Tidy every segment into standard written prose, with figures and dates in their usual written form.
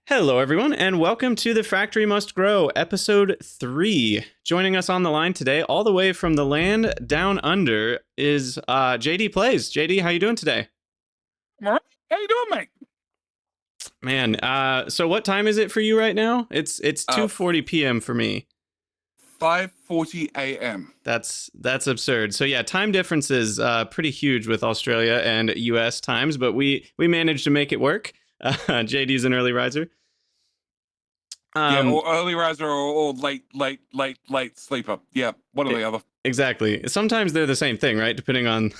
Hello, everyone, and welcome to The Factory Must Grow, Episode 3. Joining us on the line today, all the way from the land down under, is JD Plays. JD, how you doing today? All right. How you doing, mate? Man, so what time is it for you right now? It's Uh, 2:40 p.m. for me. 5:40 a.m. That's absurd. So yeah, time difference is pretty huge with Australia and US times, but we managed to make it work. JD's an early riser. Or early riser or late sleeper. Yeah, one or the other. Exactly. Sometimes they're the same thing, right? Depending on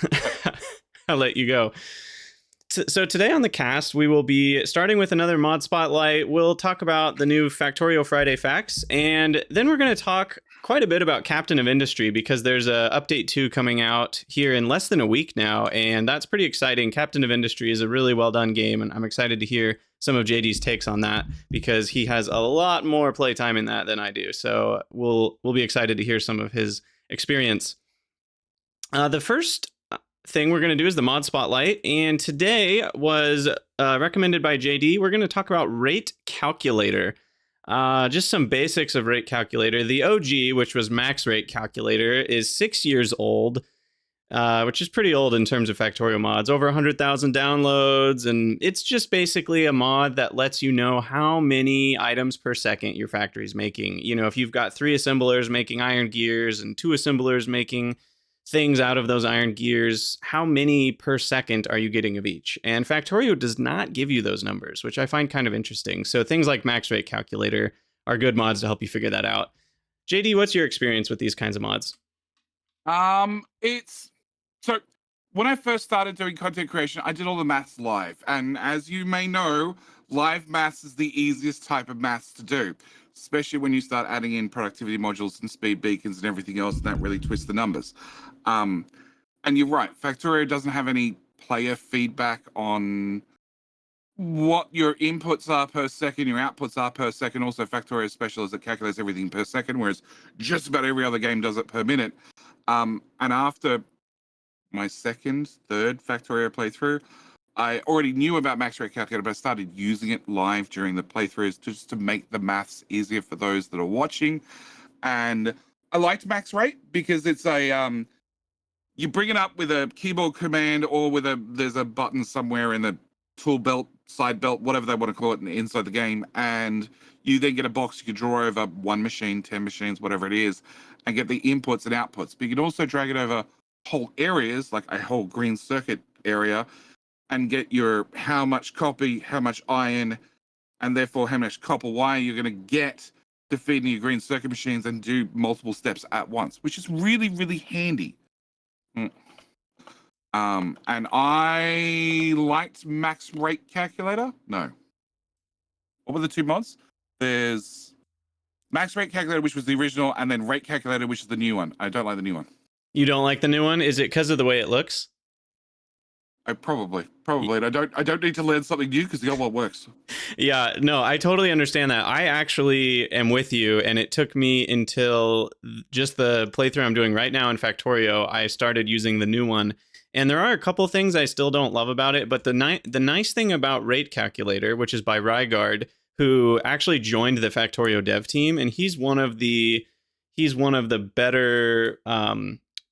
how late you go. So today on the cast, we will be starting with another mod spotlight. We'll talk about the new Factorio Friday facts, and then we're going to talk quite a bit about Captain of Industry because there's a update 2 coming out here in less than a week now, and that's pretty exciting. Captain of Industry is a really well done game, and I'm excited to hear some of JD's takes on that because he has a lot more playtime in that than I do. So we'll be excited to hear some of his experience. The first thing we're going to do is the mod spotlight, and today was recommended by JD. We're going to talk about Rate Calculator. Just some basics of Rate Calculator. The OG, which was Max Rate Calculator, is 6 years old, which is pretty old in terms of Factorio mods. Over 100,000 downloads, and it's just basically a mod that lets you know how many items per second your factory is making. You know, if you've got 3 assemblers making iron gears and 2 assemblers making things out of those iron gears, how many per second are you getting of each? And Factorio does not give you those numbers, which I find kind of interesting. So things like Max Rate Calculator are good mods to help you figure that out. JD, what's your experience with these kinds of mods? It's so when I first started doing content creation, I did all the maths live, and as you may know, live maths is the easiest type of maths to do, especially when you start adding in productivity modules and speed beacons and everything else, and that really twists the numbers. And you're right, Factorio doesn't have any player feedback on what your inputs are per second, your outputs are per second. Also, Factorio is special as it calculates everything per second, whereas just about every other game does it per minute. And after my second, third Factorio playthrough, I already knew about Max Rate Calculator, but I started using it live during the playthroughs just to make the maths easier for those that are watching. And I liked Max Rate because it's a you bring it up with a keyboard command or with there's a button somewhere in the tool belt, side belt, whatever they want to call it inside the game, and you then get a box you can draw over 1 machine, 10 machines, whatever it is, and get the inputs and outputs. But you can also drag it over whole areas, like a whole green circuit area, and get your how much copper, how much iron, and therefore how much copper wire you're going to get to feed into your green circuit machines and do multiple steps at once, which is really, really handy. And I liked Max Rate Calculator. No. What were the 2 mods? There's Max Rate Calculator, which was the original, and then Rate Calculator, which is the new one. I don't like the new one. You don't like the new one? Is it because of the way it looks? Probably. And I don't need to learn something new because the old one works. Yeah, no, I totally understand that. I actually am with you, and it took me until just the playthrough I'm doing right now in Factorio, I started using the new one. And there are a couple things I still don't love about it, but the nice thing about Rate Calculator, which is by Rygaard, who actually joined the Factorio dev team, and he's one of the better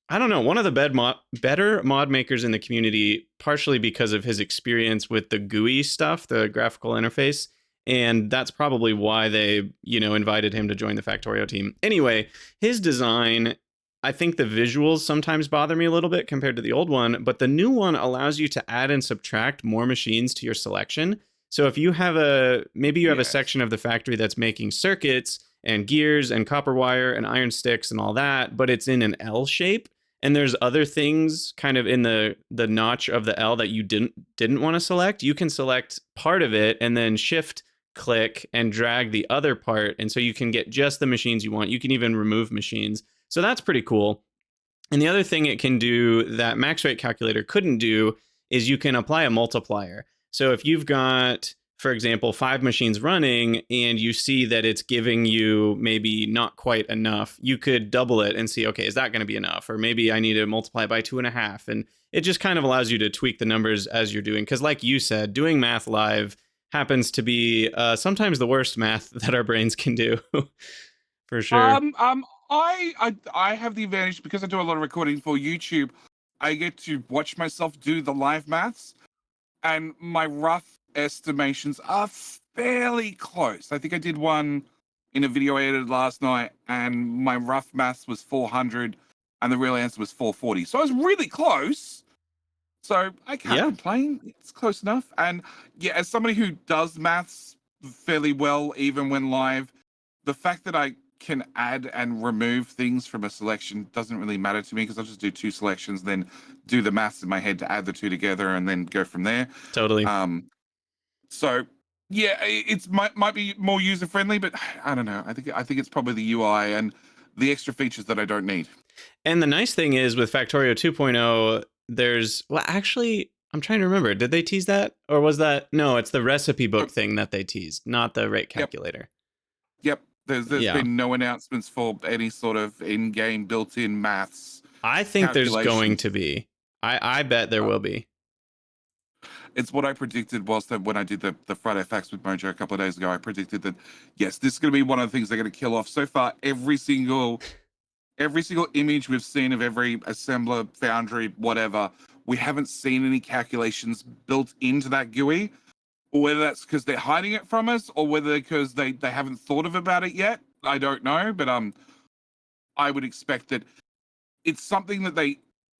I don't know, one of the better mod makers in the community, partially because of his experience with the GUI stuff, the graphical interface. And that's probably why they, invited him to join the Factorio team. Anyway, his design, I think the visuals sometimes bother me a little bit compared to the old one, but the new one allows you to add and subtract more machines to your selection. So if you have a section of the factory that's making circuits and gears and copper wire and iron sticks and all that, but it's in an L shape, and there's other things kind of in the notch of the L that you didn't want to select, you can select part of it and then shift click and drag the other part, and so you can get just the machines you want. You can even remove machines. So that's pretty cool. And the other thing it can do that Max Rate Calculator couldn't do is you can apply a multiplier. So if you've got, for example, 5 machines running and you see that it's giving you maybe not quite enough, you could double it and see, okay, is that going to be enough? Or maybe I need to multiply by 2.5. And it just kind of allows you to tweak the numbers as you're doing. Because like you said, doing math live happens to be sometimes the worst math that our brains can do, for sure. I have the advantage because I do a lot of recording for YouTube. I get to watch myself do the live maths, and my rough estimations are fairly close. I think I did one in a video I edited last night, and my rough maths was 400, and the real answer was 440. So I was really close. So I can't Yeah, complain. It's close enough. And yeah, as somebody who does maths fairly well, even when live, the fact that I can add and remove things from a selection doesn't really matter to me because I'll just do two selections, then do the maths in my head to add the two together and then go from there. totally. Um, so yeah, it's might be more user friendly, but I don't know. I think it's probably the UI and the extra features that I don't need. And the nice thing is with Factorio 2.0, there's, well, actually, I'm trying to remember. Did they tease that? Or was that, no, it's the recipe book thing that they teased, not the rate Yep. calculator. Yep. There's Yeah. been no announcements for any sort of in-game built-in maths. I think there's going calculation. to be. I bet there will be. It's what I predicted was that when I did the Friday Facts with Mojo a couple of days ago, I predicted that yes, this is going to be one of the things they're going to kill off. So far, every single image we've seen of every assembler, foundry, whatever, we haven't seen any calculations built into that GUI. Or whether that's because they're hiding it from us, or whether because they haven't thought of about it yet, I don't know. But I would expect that it's something that they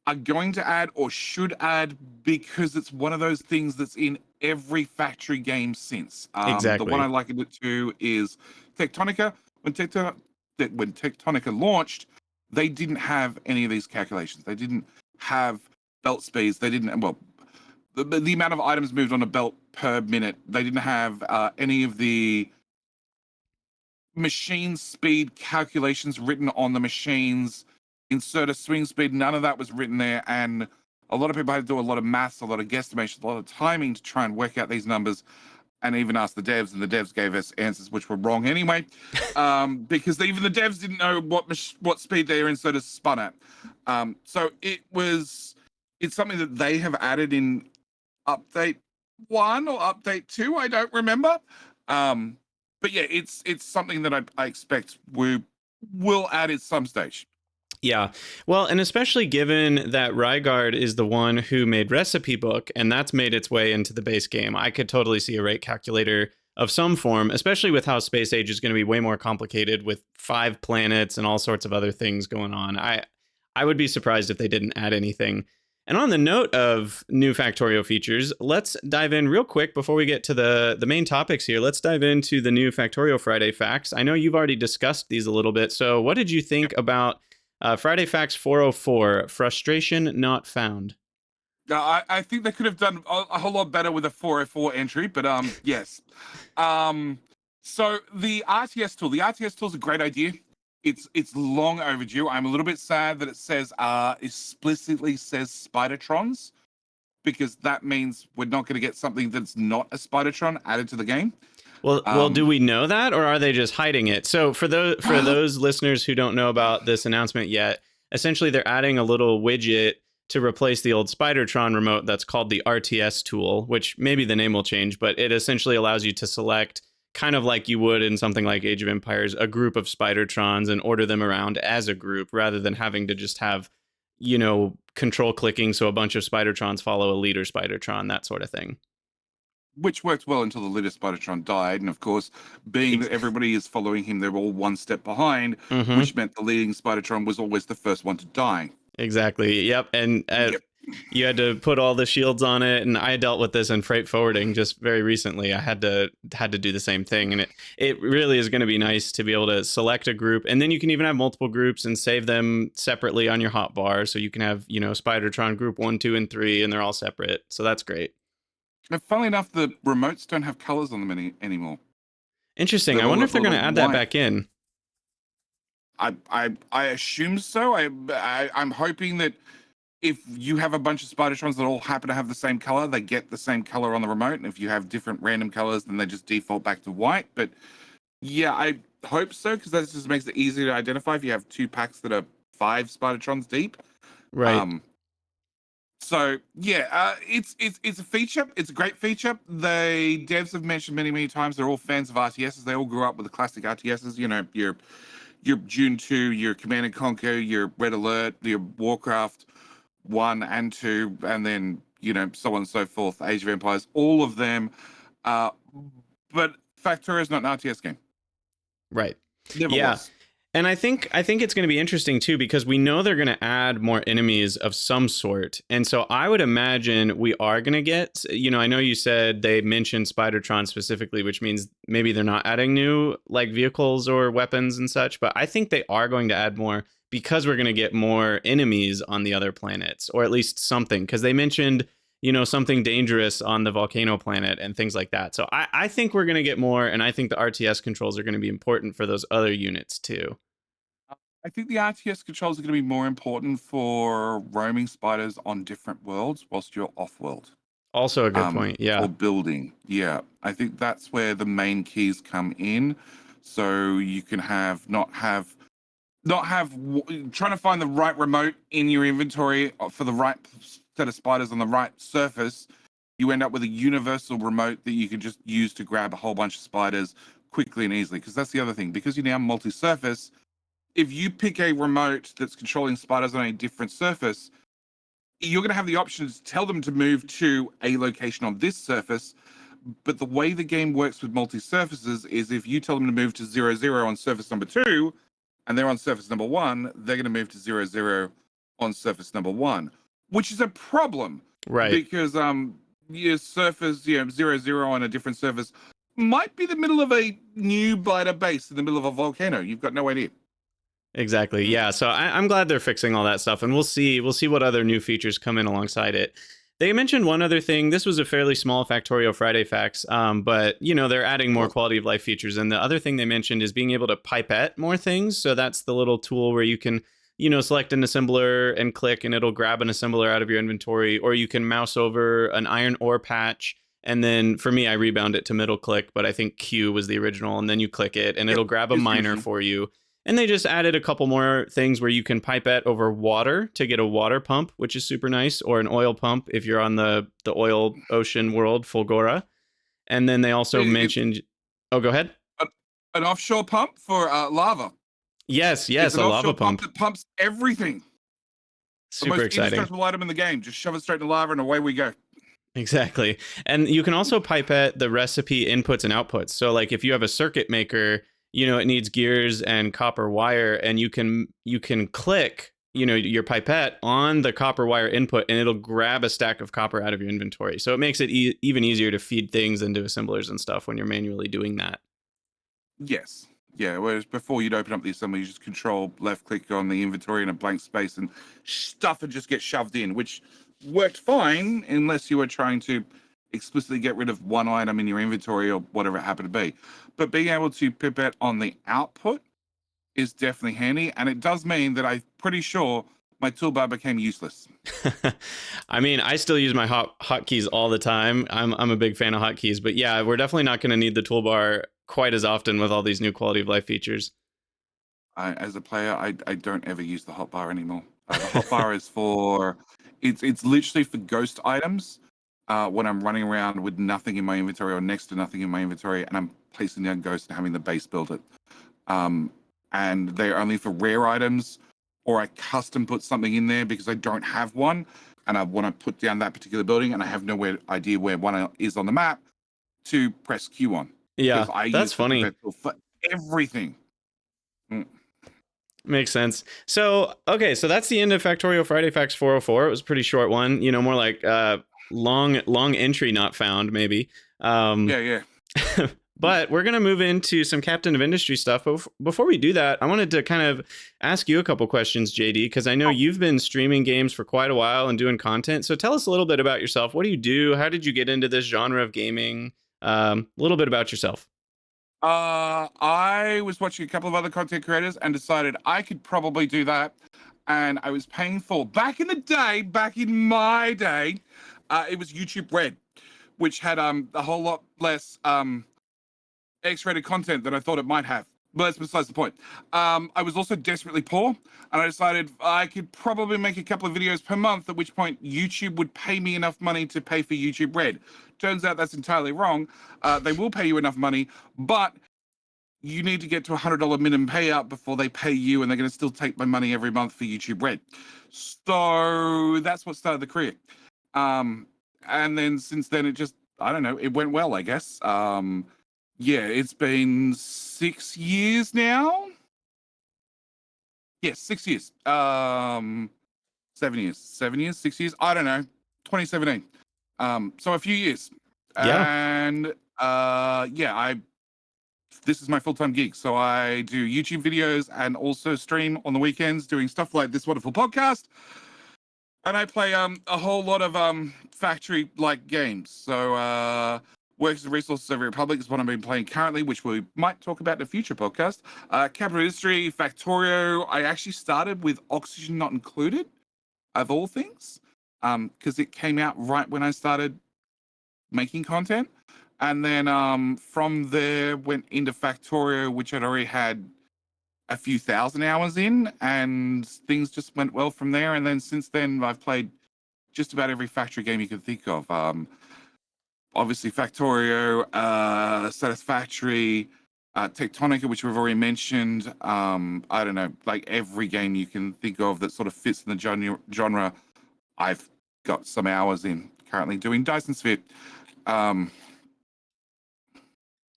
are going to add or should add because it's one of those things that's in every factory game since. Exactly. The one I likened it to is Tectonica. When Tectonica launched, they didn't have any of these calculations. They didn't have belt speeds. They didn't, well, the amount of items moved on a belt per minute. They didn't have any of the machine speed calculations written on the machines. Insert a swing speed. None of that was written there. And a lot of people had to do a lot of maths, a lot of guesstimations, a lot of timing to try and work out these numbers. And even asked the devs, and the devs gave us answers which were wrong anyway, because even the devs didn't know what speed their inserters spun at. So it's something that they have added in update 1 or update 2. I don't remember. But yeah, it's something that I expect we will add at some stage. Yeah. Well, and especially given that Ryguard is the one who made Recipe Book, and that's made its way into the base game, I could totally see a rate calculator of some form, especially with how Space Age is going to be way more complicated with 5 planets and all sorts of other things going on. I would be surprised if they didn't add anything. And on the note of new Factorio features, let's dive in real quick before we get to the main topics here. Let's dive into the new Factorio Friday facts. I know you've already discussed these a little bit. So what did you think about Friday Facts 404, Frustration Not Found? I think they could have done a whole lot better with a 404 entry, but yes. So the RTS tool is a great idea. It's long overdue. I'm a little bit sad that it says explicitly says Spidertrons, because that means we're not going to get something that's not a Spidertron added to the game. Well, do we know that, or are they just hiding it? So for those listeners who don't know about this announcement yet, essentially they're adding a little widget to replace the old Spidertron remote that's called the RTS tool, which maybe the name will change, but it essentially allows you to select, kind of like you would in something like Age of Empires, a group of Spidertrons and order them around as a group rather than having to just have, control clicking so a bunch of Spidertrons follow a leader Spidertron, that sort of thing. Which worked well until the leader Spidertron died, and of course, being that everybody is following him, they're all one step behind, which meant the leading Spidertron was always the first one to die. Exactly. Yep. And you had to put all the shields on it, and I dealt with this in freight forwarding just very recently. I had to do the same thing, and it really is going to be nice to be able to select a group, and then you can even have multiple groups and save them separately on your hotbar, so you can have Spidertron group 1, 2, and 3, and they're all separate. So that's great. And funnily enough, the remotes don't have colors on them anymore. Interesting. I wonder if they're going to add that back in. I assume so. I'm hoping that if you have a bunch of Spidertrons that all happen to have the same color, they get the same color on the remote. And if you have different random colors, then they just default back to white. But yeah, I hope so, because that just makes it easier to identify if you have 2 packs that are 5 Spidertrons deep. Right. So yeah, it's a feature. It's a great feature. The devs have mentioned many times they're all fans of RTSs. They all grew up with the classic RTSs. You know, your Dune 2, your Command and Conquer, your Red Alert, your Warcraft 1 and 2, and then you know so on and so forth. Age of Empires, all of them. Uh, but Factorio is not an RTS game. Right. Never Yeah. was. And I think it's going to be interesting too, because we know they're going to add more enemies of some sort. And so I would imagine we are going to get, you know, I know you said they mentioned Spidertron specifically, which means maybe they're not adding new like vehicles or weapons and such, but I think they are going to add more because we're going to get more enemies on the other planets, or at least something, because they mentioned, you know, something dangerous on the volcano planet and things like that. So I think we're going to get more, and I think the RTS controls are going to be important for those other units too. I think the RTS controls are going to be more important for roaming spiders on different worlds whilst you're off world. Also a good point. For Yeah. building. Yeah, I think that's where the main keys come in. So you can trying to find the right remote in your inventory for the right set of spiders on the right surface. You end up with a universal remote that you can just use to grab a whole bunch of spiders quickly and easily. Because that's the other thing. Because you're now multi-surface, if you pick a remote that's controlling spiders on a different surface, you're going to have the option to tell them to move to a location on this surface. But the way the game works with multi-surfaces is if you tell them to move to 0, 0 on surface number 2, and they're on surface number 1, they're going to move to 0, 0 on surface number 1, which is a problem. Right. Because your surface, 0, 0 on a different surface might be the middle of a new blighter base in the middle of a volcano. You've got no idea. Exactly. Yeah. So I'm glad they're fixing all that stuff, and we'll see what other new features come in alongside it. They mentioned one other thing. This was a fairly small Factorio Friday facts, but you know they're adding more quality of life features. And the other thing they mentioned is being able to pipette more things. So that's the little tool where you can, you know, select an assembler and click, and it'll grab an assembler out of your inventory, or you can mouse over an iron ore patch. And then for me, I rebound it to middle click, but I think Q was the original. And then you click it, and it'll grab a miner for you. And they just added a couple more things where you can pipette over water to get a water pump, which is super nice, or an oil pump if you're on the oil ocean world, Fulgora. And then they also mentioned... Oh, go ahead. An offshore pump for lava. Yes, a lava pump that pumps everything. Super the most exciting. Indestructible item in the game. Just shove it straight in the lava and away we go. Exactly. And you can also pipette the recipe inputs and outputs. So like if you have a circuit maker, you know, it needs gears and copper wire, and you can click, you know, your pipette on the copper wire input, and it'll grab a stack of copper out of your inventory. So it makes it even easier to feed things into assemblers and stuff when you're manually doing that. Yes. Yeah, whereas before you'd open up the assembly, you just control left click on the inventory in a blank space and stuff would just get shoved in, which worked fine unless you were trying to explicitly get rid of one item in your inventory or whatever it happened to be. But being able to pipette on the output is definitely handy. And it does mean that I'm pretty sure my toolbar became useless. I mean, I still use my hotkeys all the time. I'm a big fan of hotkeys, but yeah, we're definitely not going to need the toolbar quite as often with all these new quality of life features. As a player, I don't ever use the hotbar anymore. The hotbar is for... It's literally for ghost items. When I'm running around with nothing in my inventory or next to nothing in my inventory, and I'm placing down ghosts and having the base build it. And they're only for rare items, or I custom put something in there because I don't have one, and I want to put down that particular building, and I have no idea where one is on the map to press Q on. Yeah, that's funny. For everything. Makes sense. So, okay, so that's the end of Factorio Friday Facts 404. It was a pretty short one, you know, more like long entry not found, maybe. Yeah. But we're going to move into some Captain of Industry stuff. But before we do that, I wanted to kind of ask you a couple questions, JD, because I know you've been streaming games for quite a while and doing content. So tell us a little bit about yourself. What do you do? How did you get into this genre of gaming? A little bit about yourself. I was watching a couple of other content creators and decided I could probably do that. And I was paying for, back in my day, it was YouTube Red, which had a whole lot less X-rated content than I thought it might have. But that's besides the point. I was also desperately poor, and I decided I could probably make a couple of videos per month, at which point YouTube would pay me enough money to pay for YouTube Red. Turns out that's entirely wrong. They will pay you enough money, but you need to get to $100 minimum payout before they pay you, and they're going to still take my money every month for YouTube Red. So that's what started the career. And then since then, it just, I don't know, it went well, I guess. Yeah, it's been 6 years now. Yes, 6 years. 7 years, 7 years, 6 years. I don't know. 2017. So a few years. Yeah. And yeah, this is my full-time gig. So I do YouTube videos and also stream on the weekends doing stuff like this wonderful podcast. And I play a whole lot of factory-like games. So Works and Resources of the Republic is what I've been playing currently, which we might talk about in a future podcast. Capital Industry, Factorio. I actually started with Oxygen Not Included, of all things, because it came out right when I started making content. And then from there went into Factorio, which I'd already had a few thousand hours in, and things just went well from there. And then since then, I've played just about every factory game you can think of. Obviously, Factorio, Satisfactory, Tectonica, which we've already mentioned. I don't know, like every game you can think of that sort of fits in the genre, I've got some hours in currently doing Dyson Sphere.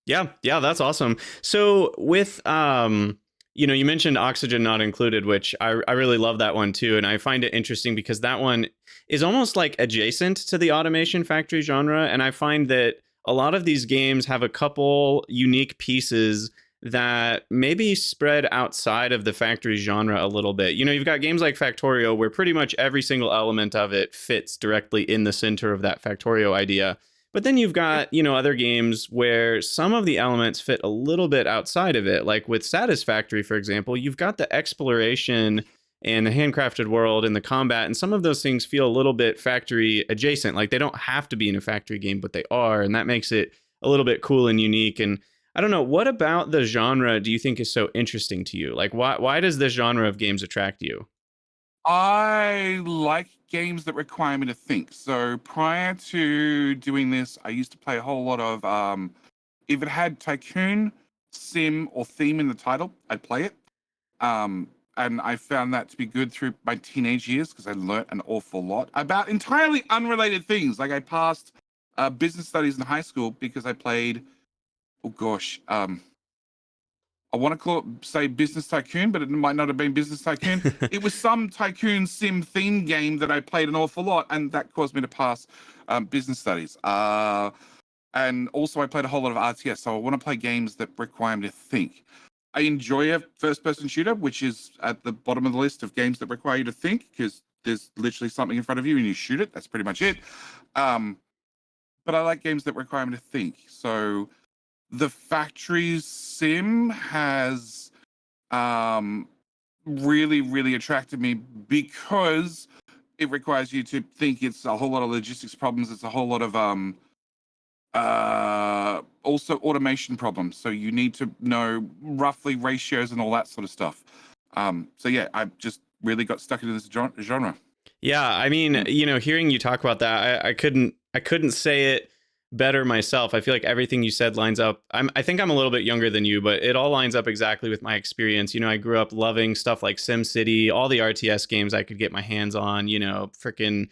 Yeah, that's awesome. So with you mentioned Oxygen Not Included, which I really love that one too, and I find it interesting because that one is almost like adjacent to the automation factory genre, and I find that a lot of these games have a couple unique pieces that maybe spread outside of the factory genre a little bit. You've got games like Factorio where pretty much every single element of it fits directly in the center of that Factorio idea. But then you've got, other games where some of the elements fit a little bit outside of it. Like with Satisfactory, for example, you've got the exploration and the handcrafted world and the combat, and some of those things feel a little bit factory adjacent. Like they don't have to be in a factory game, but they are, and that makes it a little bit cool and unique. And I don't know, what about the genre do you think is so interesting to you? Like why does this genre of games attract you? I like games that require me to think. So prior to doing this, I used to play a whole lot of if it had tycoon, sim, or theme in the title, I'd play it. And I found that to be good through my teenage years because I learnt an awful lot about entirely unrelated things. Like I passed business studies in high school because I played, oh gosh, I want to call it, say, Business Tycoon, but it might not have been Business Tycoon. It was some tycoon sim theme game that I played an awful lot, and that caused me to pass business studies. And also, I played a whole lot of RTS, so I want to play games that require me to think. I enjoy a first-person shooter, which is at the bottom of the list of games that require you to think, because there's literally something in front of you and you shoot it. That's pretty much it. But I like games that require me to think. So the factory sim has really, really attracted me because it requires you to think. It's a whole lot of logistics problems. It's a whole lot of also automation problems. So you need to know roughly ratios and all that sort of stuff. So yeah, I've just really got stuck into this genre. Yeah, I mean, hearing you talk about that, I couldn't say it better myself. I feel like everything you said lines up. I think I'm a little bit younger than you, but it all lines up exactly with my experience. I grew up loving stuff like SimCity, all the RTS games I could get my hands on, freaking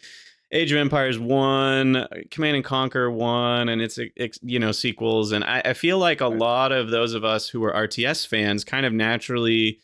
Age of Empires 1, Command and Conquer 1, and its sequels. And I feel like a lot of those of us who are RTS fans kind of naturally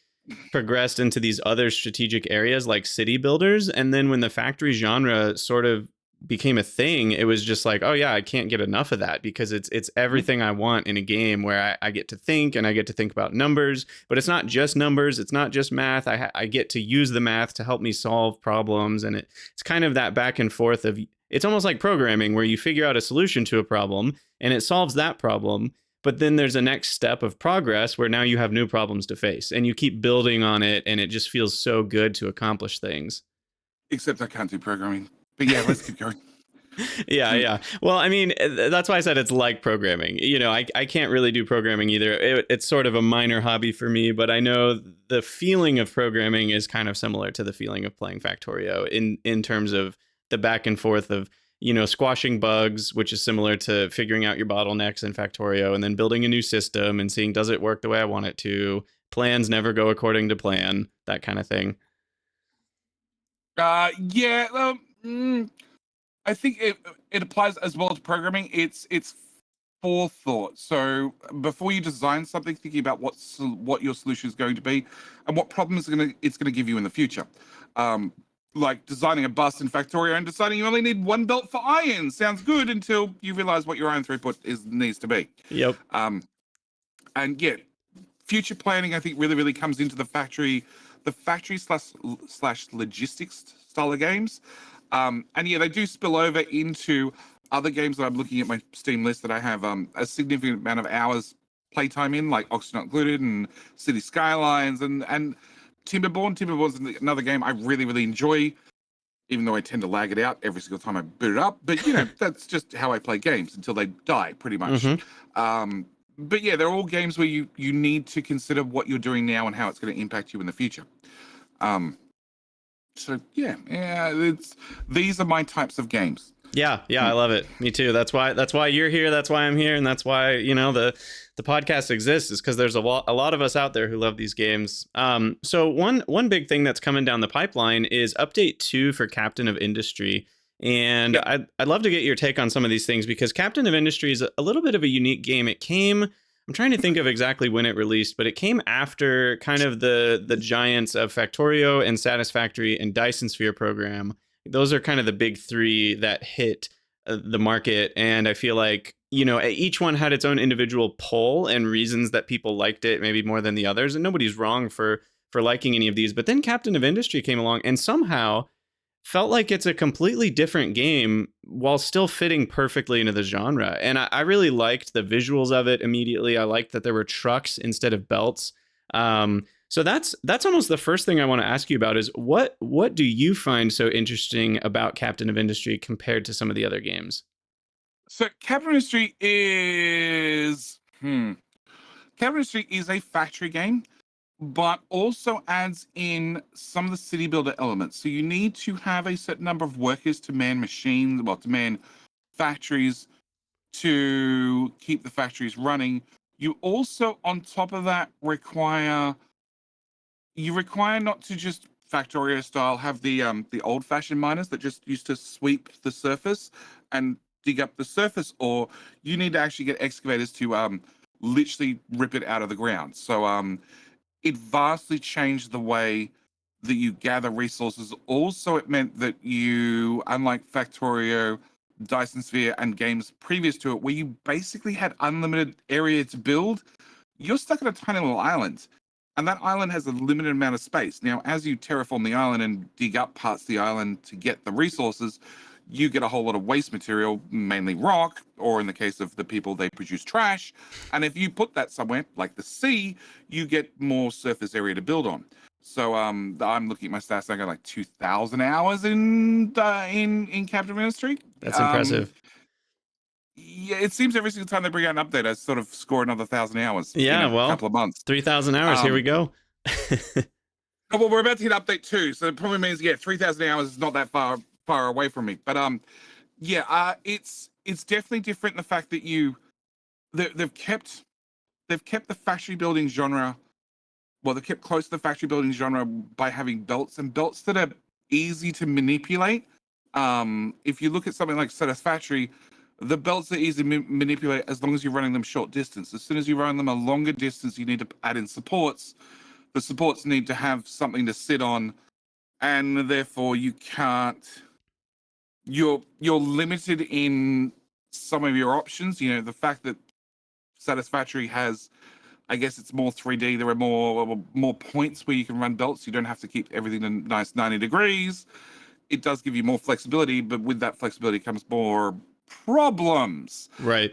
progressed into these other strategic areas like city builders. And then when the factory genre sort of became a thing, it was just like, oh yeah, I can't get enough of that because it's everything I want in a game where I get to think, and I get to think about numbers, but it's not just numbers, it's not just math. I get to use the math to help me solve problems, and it's kind of that back and forth of, it's almost like programming where you figure out a solution to a problem and it solves that problem, but then there's a next step of progress where now you have new problems to face and you keep building on it, and it just feels so good to accomplish things. Except I can't do programming. But yeah, let's keep going. Yeah. Well, I mean, that's why I said it's like programming. I can't really do programming either. It's sort of a minor hobby for me, but I know the feeling of programming is kind of similar to the feeling of playing Factorio in terms of the back and forth of, squashing bugs, which is similar to figuring out your bottlenecks in Factorio, and then building a new system and seeing, does it work the way I want it to? Plans never go according to plan, that kind of thing. Yeah. I think it applies as well to programming. It's forethought. So before you design something, thinking about what your solution is going to be and what problems it's gonna give you in the future. Um, like designing a bus in Factorio and deciding you only need one belt for iron sounds good until you realize what your iron throughput needs to be. Yep. And yeah, future planning I think really comes into the factory slash logistics style of games. And yeah, they do spill over into other games that I'm looking at my Steam list that I have a significant amount of hours playtime in, like Oxygen Not Included and City Skylines and Timberborn. Timberborn's another game I really enjoy, even though I tend to lag it out every single time I boot it up. But that's just how I play games until they die, pretty much. But yeah, they're all games where you need to consider what you're doing now and how it's going to impact you in the future. So yeah, these are my types of games. Yeah, I love it. Me too. That's why you're here. That's why I'm here, and that's why the podcast exists, is because there's a lot of us out there who love these games. So one big thing that's coming down the pipeline is update 2 for Captain of Industry, and Yep. I'd love to get your take on some of these things, because Captain of Industry is a little bit of a unique game. I'm trying to think of exactly when it released, but it came after kind of the giants of Factorio and Satisfactory and Dyson Sphere program. Those are kind of the big 3 that hit the market, and I feel like each one had its own individual pull and reasons that people liked it maybe more than the others, and nobody's wrong for liking any of these. But then Captain of Industry came along and somehow felt like it's a completely different game while still fitting perfectly into the genre. And I really liked the visuals of it immediately. I liked that there were trucks instead of belts. So that's almost the first thing I want to ask you about is what do you find so interesting about Captain of Industry compared to some of the other games? So Captain Industry is Captain Industry is a factory game, but also adds in some of the city builder elements. So you need to have a certain number of workers to man machines, to man factories, to keep the factories running. You also, on top of that, require not to just Factorio style have the old fashioned miners that just used to sweep the surface and dig up the surface, or you need to actually get excavators to literally rip it out of the ground. So it vastly changed the way that you gather resources. Also, it meant that you, unlike Factorio, Dyson Sphere, and games previous to it, where you basically had unlimited area to build, you're stuck on a tiny little island. And that island has a limited amount of space. Now, as you terraform the island and dig up parts of the island to get the resources, you get a whole lot of waste material, mainly rock, or in the case of the people, they produce trash. And if you put that somewhere, like the sea, you get more surface area to build on. So I'm looking at my stats. I got like 2,000 hours in Captain Ministry. That's impressive. Yeah, it seems every single time they bring out an update, I sort of score another 1,000 hours Yeah, in a well, couple of months. 3,000 hours. Here we go. Oh, well, we're about to hit update 2, so it probably means 3,000 hours is not that far away from me. But it's definitely different in the fact that they've kept the factory building genre. Well, they've kept close to the factory building genre by having belts that are easy to manipulate. If you look at something like Satisfactory, the belts are easy to manipulate as long as you're running them short distance. As soon as you run them a longer distance, you need to add in supports. The supports need to have something to sit on, and therefore you can't. You're limited in some of your options. The fact that Satisfactory has, I guess it's more 3D. There are more points where you can run belts. You don't have to keep everything in nice 90 degrees. It does give you more flexibility, but with that flexibility comes more problems. Right.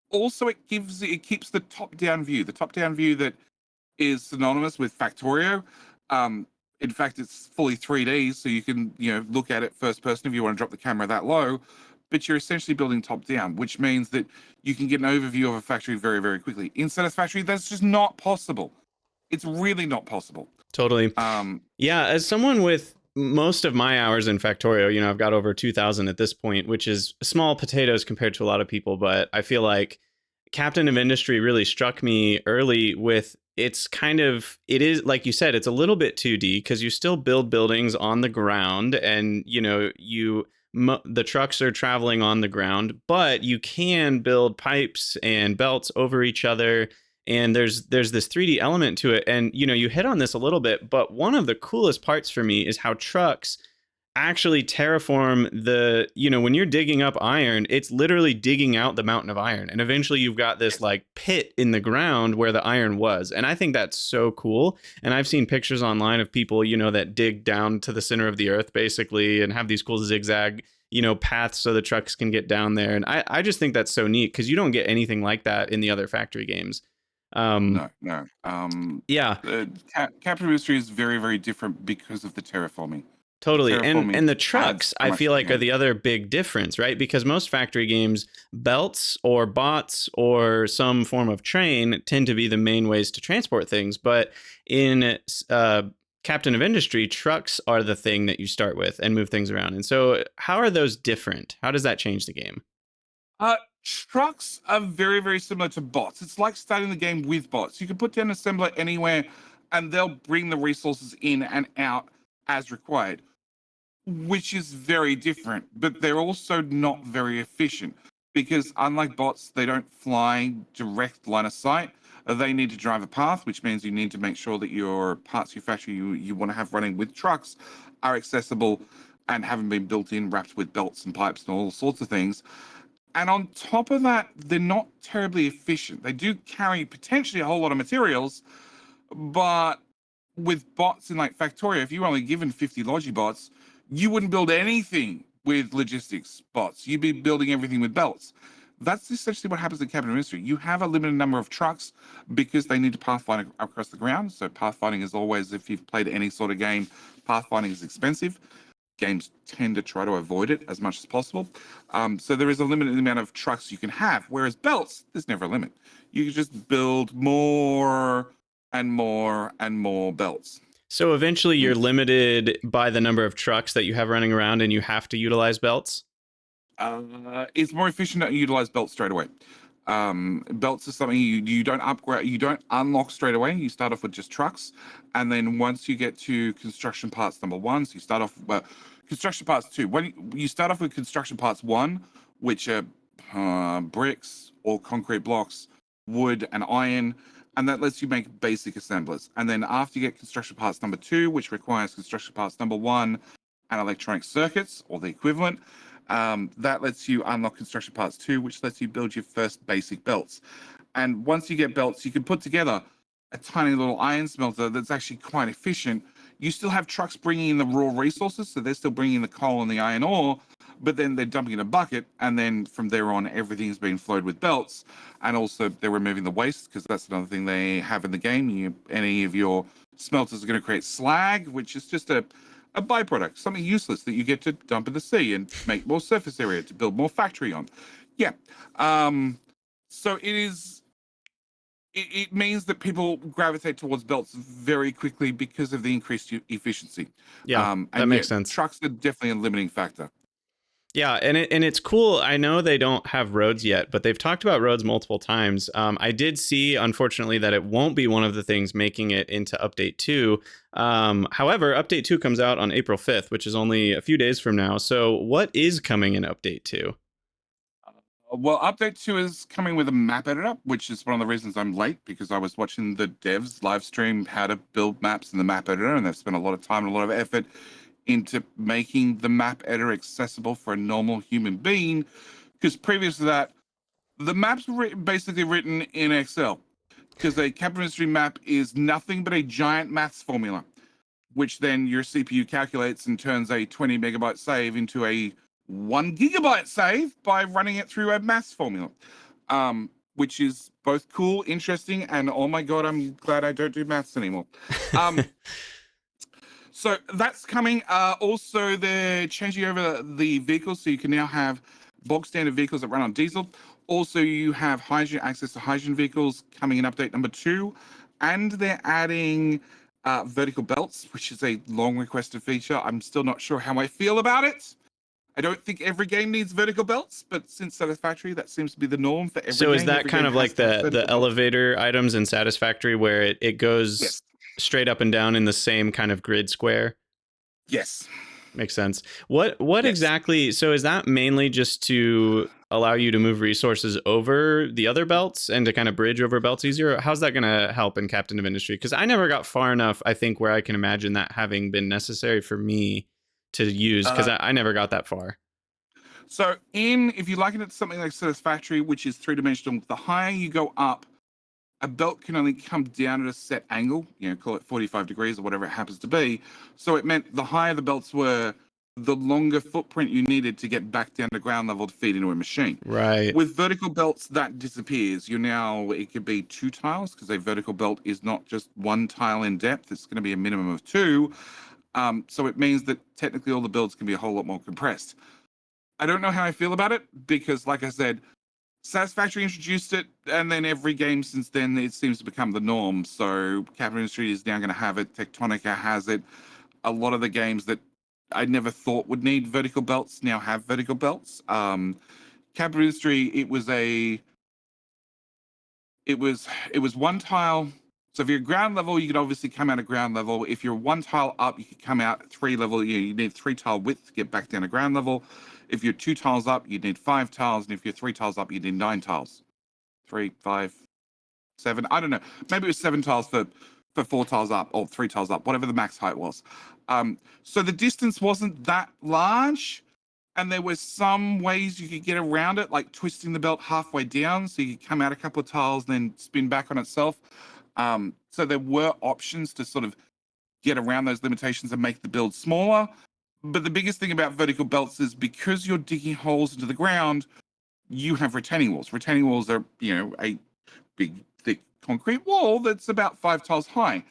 Also, it keeps the top-down view. The top-down view that is synonymous with Factorio. In fact, it's fully 3D, so you can, look at it first person if you want to drop the camera that low. But you're essentially building top down, which means that you can get an overview of a factory very, very quickly. In Satisfactory, that's just not possible. It's really not possible. Totally. Yeah, as someone with most of my hours in Factorio, I've got over 2,000 at this point, which is small potatoes compared to a lot of people, but I feel like Captain of Industry really struck me early with it is like you said, it's a little bit 2D because you still build buildings on the ground, and the trucks are traveling on the ground, but you can build pipes and belts over each other, and there's this 3D element to it. And you hit on this a little bit, but one of the coolest parts for me is how trucks actually terraform when you're digging up iron, it's literally digging out the mountain of iron, and eventually you've got this like pit in the ground where the iron was. And I think that's so cool. And I've seen pictures online of people that dig down to the center of the earth basically and have these cool zigzag paths so the trucks can get down there. And I just think that's so neat because you don't get anything like that in the other factory games. No. Yeah, Captain Industry is very, very different because of the terraforming. totally. Terraforming And the trucks, adds so I much feel to like, the are the other big difference, right? Because most factory games, belts or bots or some form of train tend to be the main ways to transport things. But in Captain of Industry, trucks are the thing that you start with and move things around. And so how are those different? How does that change the game? Trucks are very, very similar to bots. It's like starting the game with bots. You can put down an assembler anywhere, and they'll bring the resources in and out as required, which is very different. But they're also not very efficient because, unlike bots, they don't fly direct line of sight. They need to drive a path, which means you need to make sure that your parts, your factory you want to have running with trucks are accessible and haven't been built in, wrapped with belts and pipes and all sorts of things. And on top of that, they're not terribly efficient. They do carry potentially a whole lot of materials, but with bots in like Factorio, if you were only given 50 Logibots, you wouldn't build anything with logistics bots. You'd be building everything with belts. That's essentially what happens in Captain of Industry. You have a limited number of trucks because they need to pathfind across the ground. So pathfinding is always, if you've played any sort of game, pathfinding is expensive. Games tend to try to avoid it as much as possible. So there is a limited amount of trucks you can have, whereas belts, there's never a limit. You can just build more and more and more belts. So eventually you're limited by the number of trucks that you have running around and you have to utilize belts? It's more efficient to utilize belts straight away. Belts is something you don't upgrade, you don't unlock straight away. You start off with just trucks, and then once you get to construction parts number 1, so you start off construction parts 2. When you start off with construction parts 1, which are bricks or concrete blocks, wood and iron, and that lets you make basic assemblers. And then after you get construction parts number 2, which requires construction parts number 1 and electronic circuits or the equivalent, that lets you unlock construction parts 2, which lets you build your first basic belts. And once you get belts, you can put together a tiny little iron smelter that's actually quite efficient. You still have trucks bringing in the raw resources, so they're still bringing the coal and the iron ore, but then they're dumping in a bucket, and then from there on, everything's being flowed with belts. And also, they're removing the waste, because that's another thing they have in the game. Any of your smelters are going to create slag, which is just a byproduct, something useless that you get to dump in the sea and make more surface area to build more factory on. Yeah. So it means that people gravitate towards belts very quickly because of the increased efficiency. Yeah, that makes sense. Trucks are definitely a limiting factor. Yeah, and it's cool. I know they don't have roads yet, but they've talked about roads multiple times. I did see, unfortunately, that it won't be one of the things making it into Update 2. However, Update 2 comes out on April 5th, which is only a few days from now. So what is coming in Update 2? Well, Update 2 is coming with a map editor, which is one of the reasons I'm late, because I was watching the devs live stream how to build maps in the map editor, and they've spent a lot of time and a lot of effort into making the map editor accessible for a normal human being, because previous to that, the maps were basically written in Excel, because a Captain Industry map is nothing but a giant maths formula, which then your CPU calculates and turns a 20 megabyte save into a 1 gigabyte save by running it through a maths formula, which is both cool, interesting, and oh my god, I'm glad I don't do maths anymore. So that's coming. Also, they're changing over the vehicles, so you can now have bog standard vehicles that run on diesel. Also, you have hydrogen access to hydrogen vehicles coming in update number 2, and they're adding vertical belts, which is a long requested feature. I'm still not sure how I feel about it. I don't think every game needs vertical belts, but since Satisfactory, that seems to be the norm for every game. So is that Every kind game of has like to have the vertical belts. elevator items in Satisfactory where it goes Yes. straight up and down in the same kind of grid square? Yes. Makes sense. What Yes. exactly? So is that mainly just to allow you to move resources over the other belts and to kind of bridge over belts easier? How's that going to help in Captain of Industry? Because I never got far enough, I think, where I can imagine that having been necessary for me to use, because I never got that far. So if you liken it to something like Satisfactory, which is 3-dimensional, the higher you go up, a belt can only come down at a set angle, call it 45 degrees or whatever it happens to be. So it meant the higher the belts were, the longer footprint you needed to get back down to ground level to feed into a machine. Right. With vertical belts, that disappears. It could be 2 tiles, because a vertical belt is not just 1 tile in depth. It's going to be a minimum of 2. So it means that technically all the builds can be a whole lot more compressed. I don't know how I feel about it, because like I said, Satisfactory introduced it, and then every game since then, it seems to become the norm. So Captain Industry is now going to have it. Tectonica has it. A lot of the games that I never thought would need vertical belts now have vertical belts. Captain Industry, it was 1 tile. So if you're ground level, you could obviously come out at ground level. If you're 1 tile up, you could come out at 3 level. You need 3 tile width to get back down to ground level. If you're 2 tiles up, you need 5 tiles. And if you're 3 tiles up, you need 9 tiles. 3, 5, 7. I don't know. Maybe it was 7 tiles for 4 tiles up, or 3 tiles up, whatever the max height was. So the distance wasn't that large. And there were some ways you could get around it, like twisting the belt halfway down, so you could come out a couple of tiles, then spin back on itself. So there were options to sort of get around those limitations and make the build smaller. But the biggest thing about vertical belts is because you're digging holes into the ground, you have retaining walls. Retaining walls are, a big, thick concrete wall that's about 5 tiles high.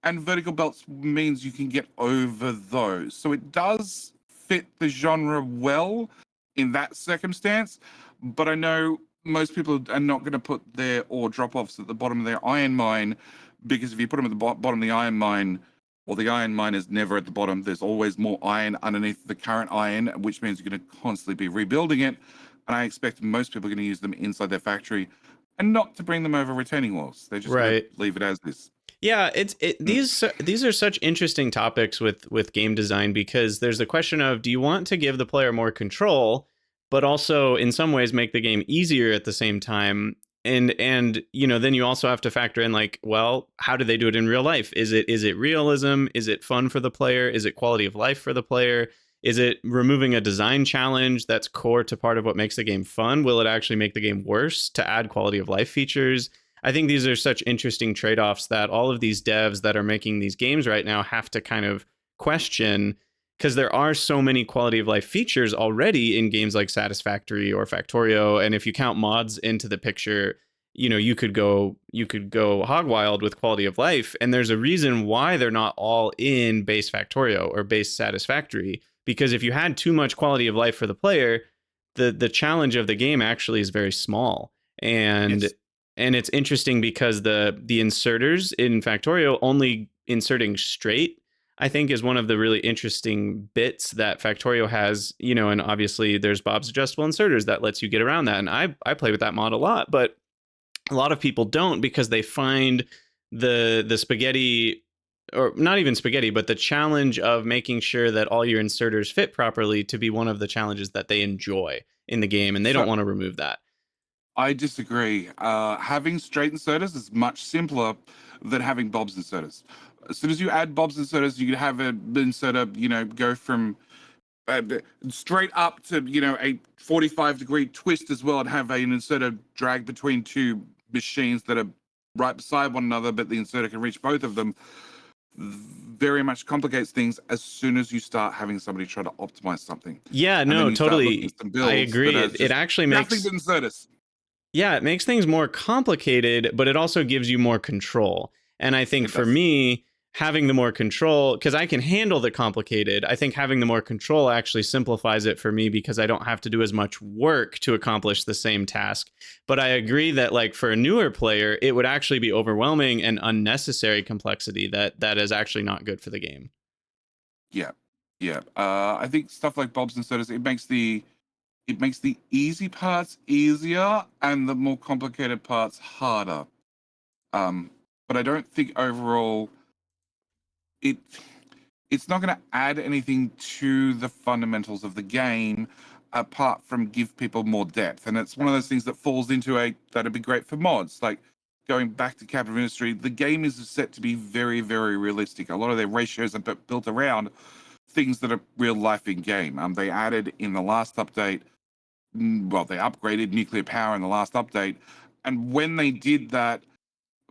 And vertical belts means you can get over those. So it does fit the genre well in that circumstance. But I know most people are not going to put their ore drop-offs at the bottom of their iron mine, because if you put them at the bottom of the iron mine, well, the iron mine is never at the bottom. There's always more iron underneath the current iron, which means you're going to constantly be rebuilding it. And I expect most people are going to use them inside their factory and not to bring them over retaining walls. They're just going to leave it as is. Yeah, these are such interesting topics with game design, because there's the question of, do you want to give the player more control, but also in some ways make the game easier at the same time? And then you also have to factor in, like, well, how do they do it in real life? Is it realism? Is it fun for the player? Is it quality of life for the player? Is it removing a design challenge that's core to part of what makes the game fun? Will it actually make the game worse to add quality of life features? I think these are such interesting trade-offs that all of these devs that are making these games right now have to kind of question, because there are so many quality of life features already in games like Satisfactory or Factorio. And if you count mods into the picture, you could go hog wild with quality of life. And there's a reason why they're not all in base Factorio or base Satisfactory, because if you had too much quality of life for the player, the challenge of the game actually is very small. And Yes. And it's interesting because the inserters in Factorio, only inserting straight, I think, is one of the really interesting bits that Factorio has, and obviously there's Bob's adjustable inserters that lets you get around that. And I play with that mod a lot, but a lot of people don't, because they find the spaghetti, or not even spaghetti, but the challenge of making sure that all your inserters fit properly to be one of the challenges that they enjoy in the game. And they don't want to remove that. I disagree. Having straight inserters is much simpler than having Bob's inserters. As soon as you add Bob's inserters, you can have an inserter, go from straight up to, a 45-degree twist as well, and have an inserter drag between 2 machines that are right beside one another, but the inserter can reach both of them. Very much complicates things as soon as you start having somebody try to optimize something. Yeah, no, totally. I agree. It actually makes nothing but inserters. Yeah, it makes things more complicated, but it also gives you more control. And I think for me, having the more control, because I can handle the complicated, I think having the more control actually simplifies it for me because I don't have to do as much work to accomplish the same task. But I agree that like for a newer player, it would actually be overwhelming and unnecessary complexity that is actually not good for the game. Yeah, yeah. I think stuff like Bob's and Sodas, it makes the easy parts easier and the more complicated parts harder. Um, but I don't think overall it it's not going to add anything to the fundamentals of the game apart from give people more depth. And it's one of those things that falls into a that'd be great for mods. Like going back to Capital Ministry, the game is set to be very, very realistic. A lot of their ratios are built around things that are real life in game. They added in the last update, well, they upgraded nuclear power in the last update. And when they did that,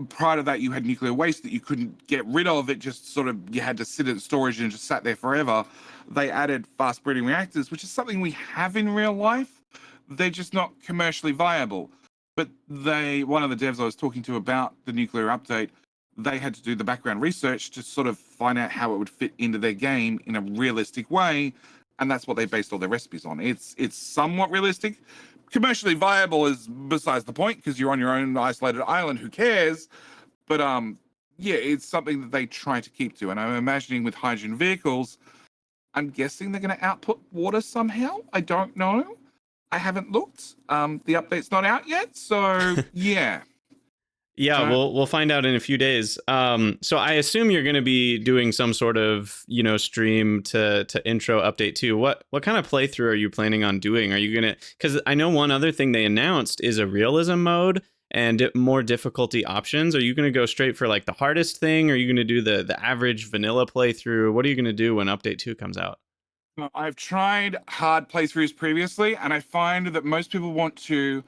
prior to that, you had nuclear waste that you couldn't get rid of. It just sort of, you had to sit in storage and it just sat there forever. They added fast breeding reactors, which is something we have in real life. They're just not commercially viable. But one of the devs I was talking to about the nuclear update, they had to do the background research to sort of find out how it would fit into their game in a realistic way. And that's what they based all their recipes on. It's somewhat realistic. Commercially viable is besides the point because you're on your own isolated island. Who cares? But yeah, it's something that they try to keep to. And I'm imagining with hydrogen vehicles, I'm guessing they're going to output water somehow. I don't know. I haven't looked. The update's not out yet, so yeah. Yeah, we'll find out in a few days. So I assume you're going to be doing some sort of stream to intro update too. What kind of playthrough are you planning on doing? Are you gonna? Because I know one other thing they announced is a realism mode and more difficulty options. Are you going to go straight for like the hardest thing? Or are you going to do the average vanilla playthrough? What are you going to do when update 2 comes out? I've tried hard playthroughs previously, and I find that most people want to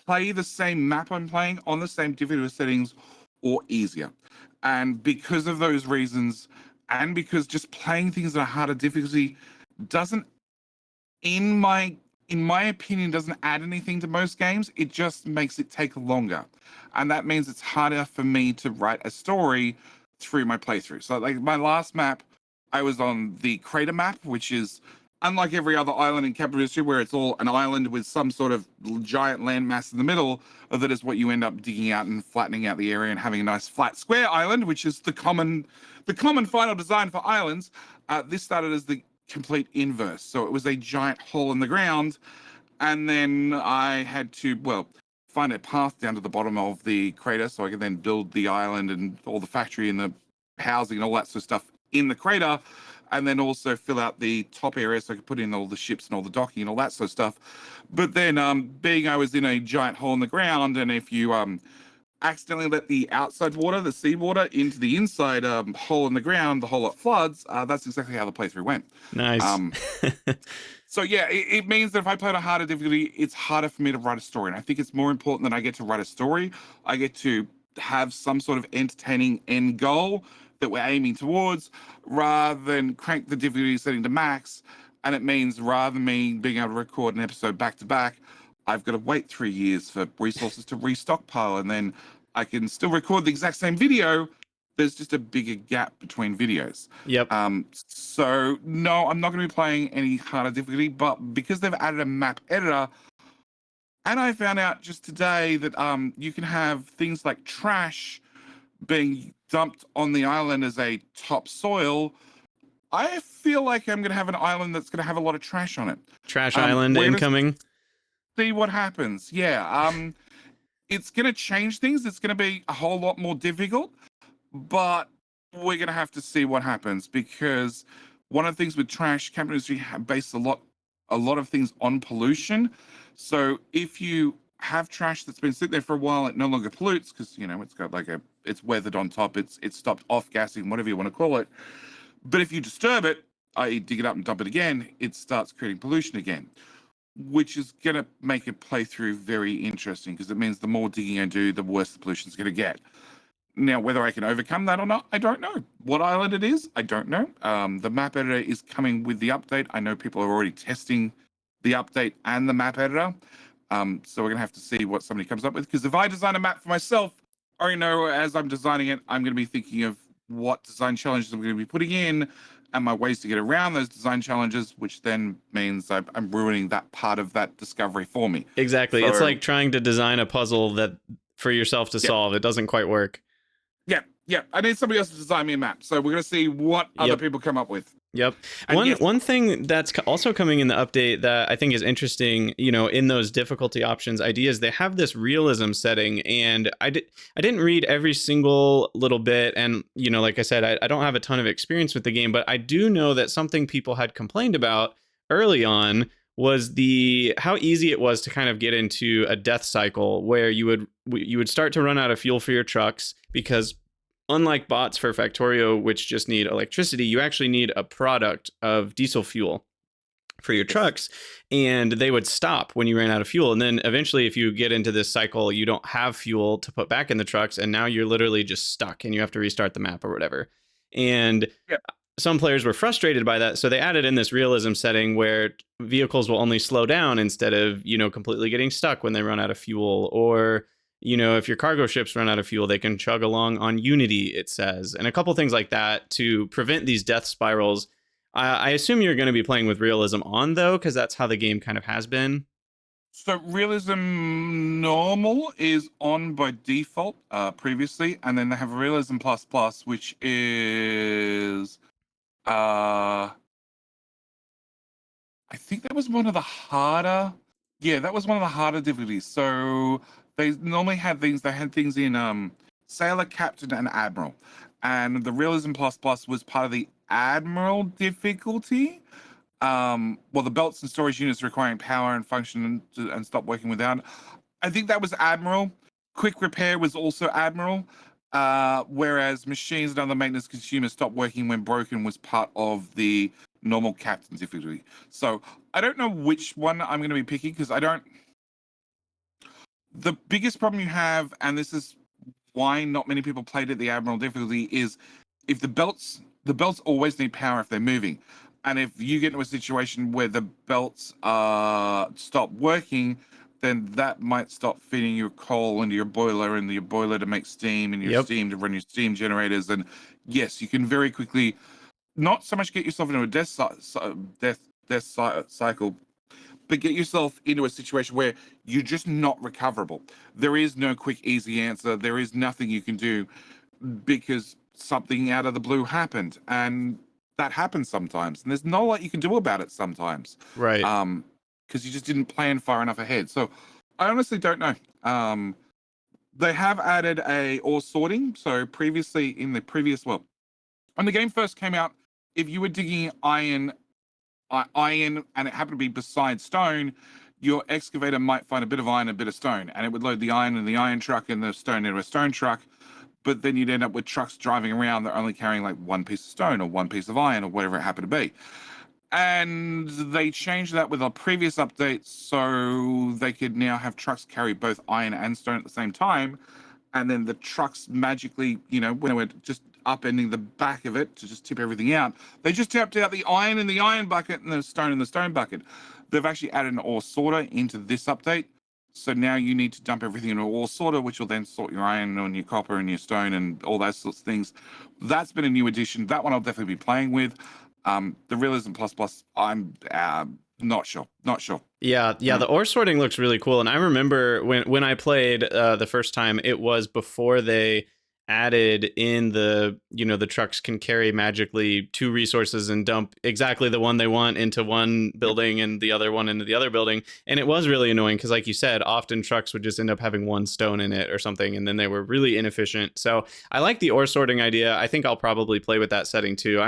play the same map I'm playing on the same difficulty settings or easier. And because of those reasons, and because just playing things at a harder difficulty doesn't, in my opinion, doesn't add anything to most games. It just makes it take longer. And that means it's harder for me to write a story through my playthrough. So like my last map, I was on the crater map, which is unlike every other island in Capital Ministry, where it's all an island with some sort of giant landmass in the middle. That is what you end up digging out and flattening out the area and having a nice flat square island, which is the common final design for islands. This started as the complete inverse. So it was a giant hole in the ground. And then I had to, find a path down to the bottom of the crater so I could then build the island and all the factory and the housing and all that sort of stuff in the crater. And then also fill out the top area so I could put in all the ships and all the docking and all that sort of stuff. But then being I was in a giant hole in the ground, and if you accidentally let the outside water, the seawater, into the inside hole in the ground, the hole that floods, that's exactly how the playthrough went. Nice. So yeah, it means that if I play at a harder difficulty, it's harder for me to write a story. And I think it's more important that I get to write a story. I get to have some sort of entertaining end goal that we're aiming towards, rather than crank the difficulty setting to max. And it means rather than me being able to record an episode back to back, I've got to wait 3 years for resources to restockpile, and then I can still record the exact same video. There's just a bigger gap between videos. Yep. So no, I'm not going to be playing any harder difficulty, but because they've added a map editor, and I found out just today that you can have things like trash being dumped on the island as a topsoil. I feel like I'm going to have an island that's going to have a lot of trash on it. Trash island incoming. See what happens. Yeah. It's going to change things. It's going to be a whole lot more difficult, but we're going to have to see what happens, because one of the things with trash, Capital Industry based a lot of things on pollution. So if you have trash that's been sitting there for a while, it no longer pollutes because it's got it's weathered on top, it's stopped off gassing, whatever you want to call it. But if you disturb it, i.e. dig it up and dump it again, it starts creating pollution again, which is going to make a playthrough very interesting, because it means the more digging I do, the worse the pollution is going to get. Now, whether I can overcome that or not, I don't know. What island it is, I don't know. The map editor is coming with the update. I know people are already testing the update and the map editor. So we're going to have to see what somebody comes up with. Because if I design a map for myself, I already know as I'm designing it, I'm going to be thinking of what design challenges I'm going to be putting in and my ways to get around those design challenges, which then means I'm ruining that part of that discovery for me. Exactly. It's So, like trying to design a puzzle that for yourself to yeah, solve. It doesn't quite work. yeah. I need somebody else to design me a map. So we're going to see what other Yep. people come up with. Yep. And yes, One thing that's also coming in the update that I think is interesting, you know, in those difficulty options ideas, they have this realism setting, and I didn't read every single little bit, and you know, like I said, I don't have a ton of experience with the game, but I do know that something people had complained about early on was the how easy it was to kind of get into a death cycle where you would start to run out of fuel for your trucks because unlike bots for Factorio, which just need electricity, you actually need a product of diesel fuel for your trucks, and they would stop when you ran out of fuel. And then eventually, if you get into this cycle, you don't have fuel to put back in the trucks, and now you're literally just stuck and you have to restart the map or whatever. And yeah, some players were frustrated by that, so they added in this realism setting where vehicles will only slow down instead of, you know, completely getting stuck when they run out of fuel, or you know, if your cargo ships run out of fuel, they can chug along on Unity, it says, and a couple things like that to prevent these death spirals. I assume you're going to be playing with realism on, though, because that's how the game kind of has been. so realism normal is on by default previously, and then they have realism plus plus, which is I think that was one of the harder. Yeah, that was one of the harder difficulties. So they normally had things. They had things in sailor, captain, and admiral, and the realism plus plus was part of the admiral difficulty. Well, the belts and storage units requiring power and function and stop working without. I think that was admiral. Quick repair was also admiral. Whereas machines and other maintenance consumers stop working when broken was part of the normal captain difficulty. So I don't know which one I'm going to be picking because I don't. The biggest problem you have, and this is why not many people played at the admiral difficulty, is if the belts always need power if they're moving, and if you get into a situation where the belts stop working, then that might stop feeding your coal into your boiler and your boiler to make steam and your steam to run your steam generators. And yes, you can very quickly not so much get yourself into a death cycle, but get yourself into a situation where you're just not recoverable. There is no quick, easy answer. There is nothing you can do because something out of the blue happened, and that happens sometimes. And there's not a lot you can do about it sometimes, Right. because you just didn't plan far enough ahead. So I honestly don't know. They have added a ore sorting. So previously in the previous, well, when the game first came out, if you were digging iron and it happened to be beside stone, your excavator might find a bit of iron and a bit of stone, and it would load the iron in the iron truck and the stone into a stone truck. But then you'd end up with trucks driving around that are only carrying like one piece of stone or one piece of iron or whatever it happened to be. And they changed that with a previous update so they could now have trucks carry both iron and stone at the same time. And then the trucks magically, you know, when they were just upending the back of it to just tip everything out, they just tapped out the iron in the iron bucket and the stone in the stone bucket. They've actually added an ore sorter into this update. So now you need to dump everything into an ore sorter, which will then sort your iron and your copper and your stone and all those sorts of things. That's been a new addition. That one I'll definitely be playing with. The Realism Plus Plus, I'm not sure. Yeah, the ore sorting looks really cool. And I remember when I played the first time, it was before they added in the, you know, the trucks can carry magically 2 resources and dump exactly the one they want into one building and the other one into the other building. And it was really annoying because, like you said, often trucks would just end up having 1 stone in it or something, and then they were really inefficient. So I like the ore sorting idea. I think I'll probably play with that setting too.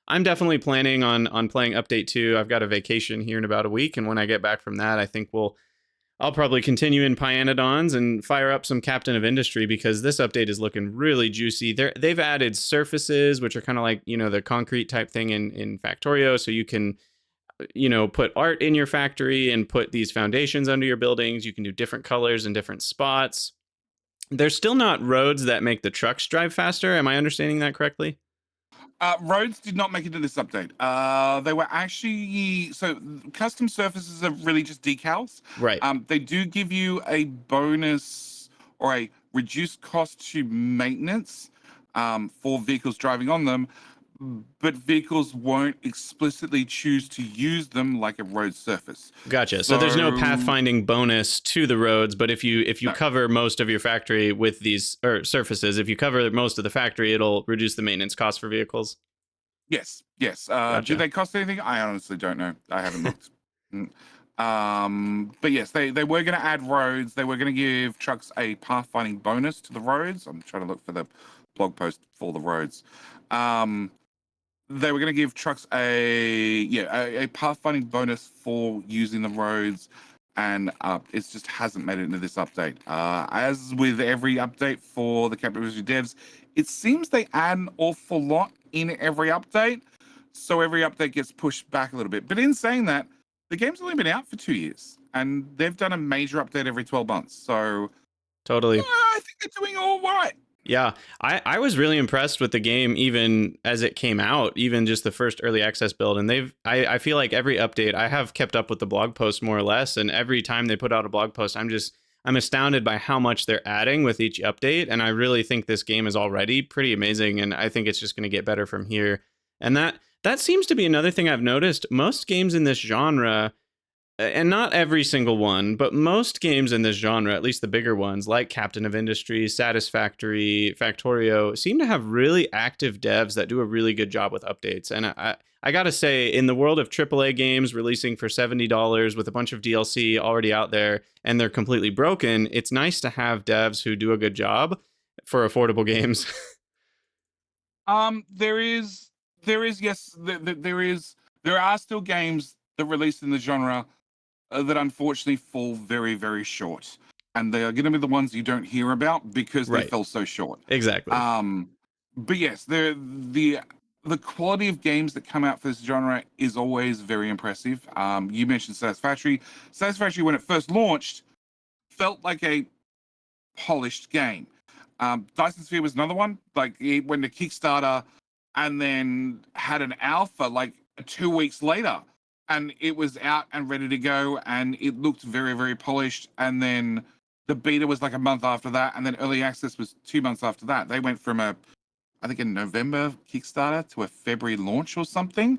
I'm definitely planning on playing update 2. I've got a vacation here in about a week, and when I get back from that, I think I'll probably continue in Pyanodons and fire up some Captain of Industry because this update is looking really juicy. They've added surfaces, which are kind of like, you know, the concrete type thing in Factorio, so you can, you know, put art in your factory and put these foundations under your buildings. You can do different colors in different spots. There's still not roads that make the trucks drive faster. Am I understanding that correctly? Roads did not make it to this update. They were actually, so custom surfaces are really just decals. Right. They do give you a bonus or a reduced cost to maintenance for vehicles driving on them, but vehicles won't explicitly choose to use them like a road surface. Gotcha. So there's no So pathfinding bonus to the roads, but if you no, cover most of your factory with these or surfaces, if you cover most of the factory, it'll reduce the maintenance costs for vehicles. yes. Do Gotcha. they cost anything? I honestly don't know. I haven't looked. Mm. But yes, they were going to add roads. They were going to give trucks a pathfinding bonus to the roads. I'm trying to look for the blog post for the roads. Um, they were going to give trucks a pathfinding bonus for using the roads, and it just hasn't made it into this update. As with every update for the Captain devs, it seems they add an awful lot in every update, so every update gets pushed back a little bit. But in saying that, the game's only been out for 2 years, and they've done a major update every 12 months. So Totally. I think they're doing all right. Yeah, I was really impressed with the game even as it came out, even just the first early access build. And I feel like every update I have kept up with the blog post more or less, and every time they put out a blog post, I'm astounded by how much they're adding with each update. And I really think this game is already pretty amazing, and I think it's just going to get better from here. And that seems to be another thing I've noticed. Most games in this genre, and not every single one, but most games in this genre, at least the bigger ones like Captain of Industry, Satisfactory, Factorio, seem to have really active devs that do a really good job with updates. And I gotta say, in the world of AAA games releasing for $70 with a bunch of DLC already out there and they're completely broken, it's nice to have devs who do a good job for affordable games. There is, yes, there are still games that released in the genre that unfortunately fall very, very short, and they are going to be the ones you don't hear about because they Right. fell so short. Exactly. But yes, the quality of games that come out for this genre is always very impressive. You mentioned Satisfactory. Satisfactory, when it first launched, felt like a polished game. Dyson Sphere was another one. Like it went to Kickstarter and then had an alpha like 2 weeks later, and it was out and ready to go, and it looked very, very polished. And then the beta was like a month after that, and then early access was 2 months after that. They went from I think a November Kickstarter to a February launch or something.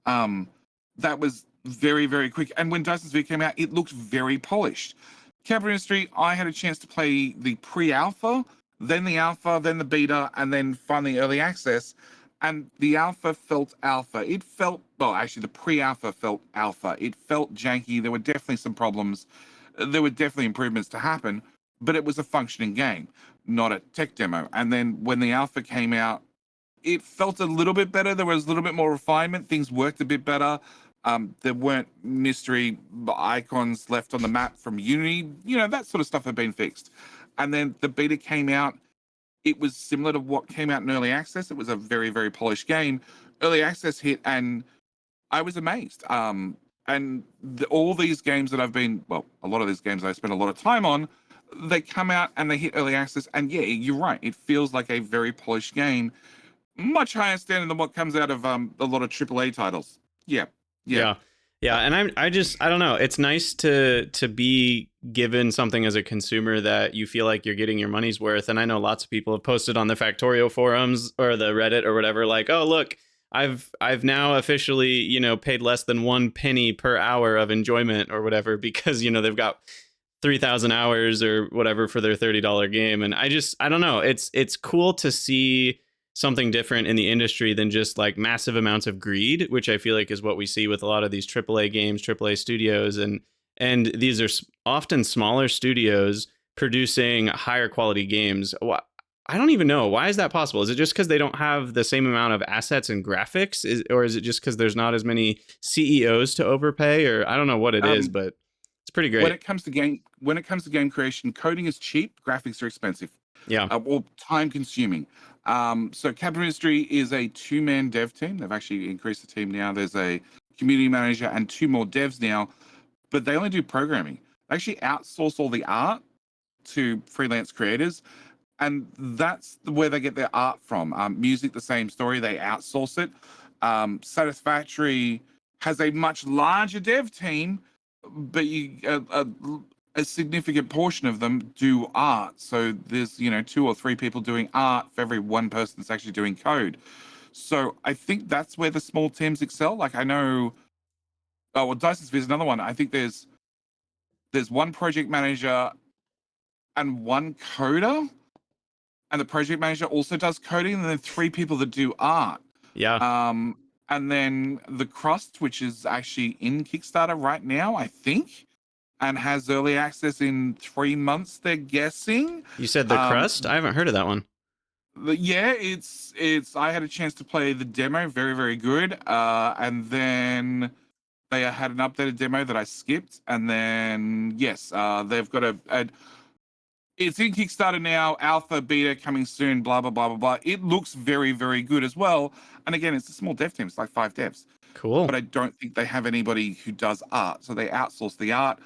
That was very, very quick. And when Dyson Sphere came out, it looked very polished. Captain Industry, I had a chance to play the pre-alpha, then the alpha, then the beta, and then finally early access. And the alpha felt alpha. It felt, well, actually, the pre-alpha felt alpha. It felt janky. There were definitely some problems. There were definitely improvements to happen, but it was a functioning game, not a tech demo. And then when the alpha came out, it felt a little bit better. There was a little bit more refinement. Things worked a bit better. There weren't mystery icons left on the map from Unity. That sort of stuff had been fixed. And then the beta came out. It was similar to what came out in early access. It was a very, very polished game. Early access hit, and I was amazed. And all these games that a lot of these games I spent a lot of time on, they come out and they hit early access. And yeah, you're right. It feels like a very polished game, much higher standard than what comes out of a lot of AAA titles. Yeah. Yeah, and I don't know. It's nice to be given something as a consumer that you feel like you're getting your money's worth. And I know lots of people have posted on the Factorio forums or the Reddit or whatever, like, oh look, I've now officially paid less than 1 penny per hour of enjoyment or whatever because they've got 3,000 hours or whatever for their $30 game. And I don't know. It's cool to see something different in the industry than just like massive amounts of greed, which I feel like is what we see with a lot of these AAA games, AAA studios, and these are often smaller studios producing higher quality games. I don't even know, why is that possible? Is it just because they don't have the same amount of assets and graphics, or is it just because there's not as many CEOs to overpay, or I don't know what it is, but it's pretty great. When it comes to game creation, coding is cheap, graphics are expensive. Yeah. Or time consuming. So Captain Industry is a 2-man dev team. They've actually increased the team now. There's a community manager and 2 more devs now, but they only do programming. They actually outsource all the art to freelance creators, and that's where they get their art from. Music, the same story. They outsource it. Satisfactory has a much larger dev team, but a significant portion of them do art. So there's, 2 or 3 people doing art for every one person that's actually doing code. So I think that's where the small teams excel. Like I know, oh, well, Dyson's is another one. I think there's one project manager and one coder, and the project manager also does coding, and then 3 people that do art. Yeah. And then the Crust, which is actually in Kickstarter right now, I think, and has early access in 3 months, they're guessing. You said the Crust? I haven't heard of that one. Yeah, it's I had a chance to play the demo, very, very good. And then they had an updated demo that I skipped. And then yes, they've got it's in Kickstarter now, alpha, beta coming soon, blah, blah, blah, blah, blah. It looks very, very good as well. And again, it's a small dev team, it's like 5 devs. Cool. But I don't think they have anybody who does art. So they outsource the art,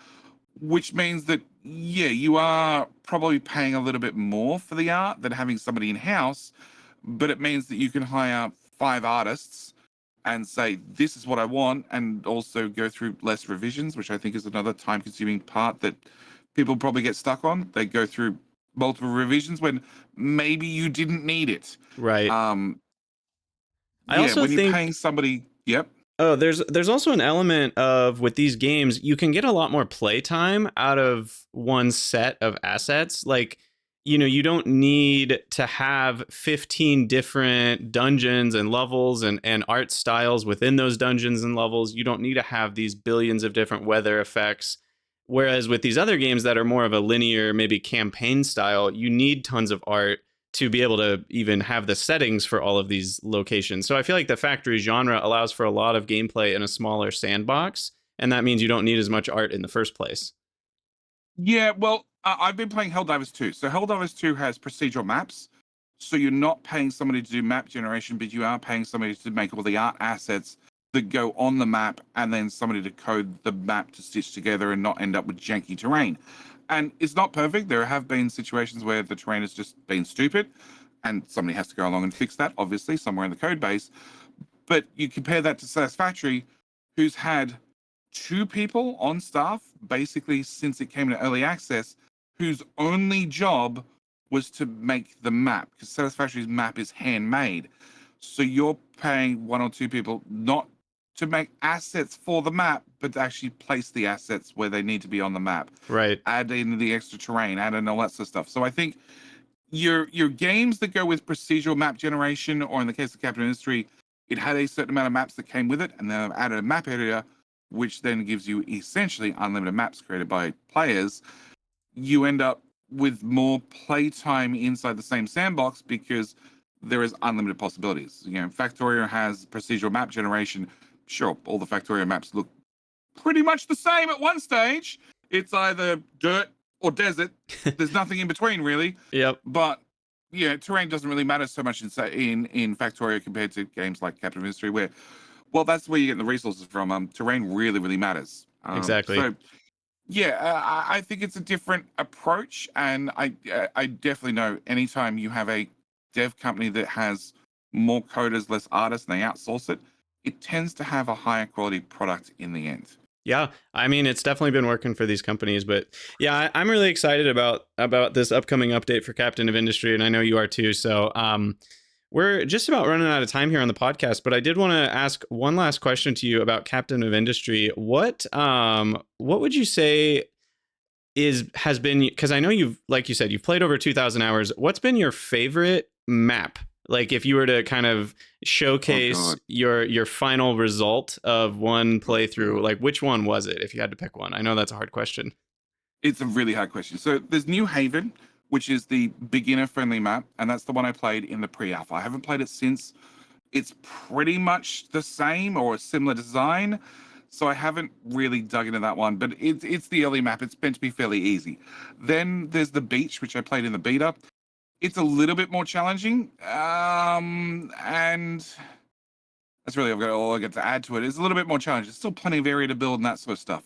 which means that, yeah, you are probably paying a little bit more for the art than having somebody in-house. But it means that you can hire 5 artists and say, this is what I want, and also go through less revisions, which I think is another time-consuming part that people probably get stuck on. They go through multiple revisions when maybe you didn't need it. Right. I also when you're paying somebody, yep. Oh, there's also an element of, with these games, you can get a lot more playtime out of one set of assets. Like, you don't need to have 15 different dungeons and levels and art styles within those dungeons and levels. You don't need to have these billions of different weather effects. Whereas with these other games that are more of a linear, maybe campaign style, you need tons of art to be able to even have the settings for all of these locations. So I feel like the factory genre allows for a lot of gameplay in a smaller sandbox, and that means you don't need as much art in the first place. Yeah, well, I've been playing Helldivers 2. So Helldivers 2 has procedural maps. So you're not paying somebody to do map generation, but you are paying somebody to make all the art assets that go on the map, and then somebody to code the map to stitch together and not end up with janky terrain. And it's not perfect. There have been situations where the terrain has just been stupid, and somebody has to go along and fix that, obviously, somewhere in the code base. But you compare that to Satisfactory, who's had 2 people on staff, basically since it came to early access, whose only job was to make the map, because Satisfactory's map is handmade. So you're paying 1 or 2 people not to make assets for the map, but to actually place the assets where they need to be on the map. Right. Add in the extra terrain, add in all that sort of stuff. So I think your games that go with procedural map generation, or in the case of Captain Industry, it had a certain amount of maps that came with it, and then added a map area, which then gives you essentially unlimited maps created by players. You end up with more playtime inside the same sandbox because there is unlimited possibilities. Factorio has procedural map generation. Sure, all the Factorio maps look pretty much the same at one stage. It's either dirt or desert. There's nothing in between, really. Yep. But terrain doesn't really matter so much in Factorio compared to games like Captain Industry, where, well, that's where you get the resources from. Terrain really, really matters. Exactly. So, yeah, I think it's a different approach, and I definitely know anytime you have a dev company that has more coders, less artists, and they outsource it, it tends to have a higher quality product in the end. Yeah, I mean, it's definitely been working for these companies, but yeah, I'm really excited about this upcoming update for Captain of Industry, and I know you are too. So we're just about running out of time here on the podcast, but I did want to ask one last question to you about Captain of Industry. What would you say has been, because I know like you said, you've played over 2,000 hours. What's been your favorite map? Like, if you were to kind of showcase your final result of one playthrough, like, which one was it, if you had to pick one? I know that's a hard question. It's a really hard question. So there's New Haven, which is the beginner-friendly map, and that's the one I played in the pre-alpha. I haven't played it since. It's pretty much the same or a similar design, so I haven't really dug into that one, but it's the early map. It's meant to be fairly easy. Then there's the beach, which I played in the beta. It's a little bit more challenging, and that's really all I get to add to it. It's a little bit more challenging. There's still plenty of area to build and that sort of stuff.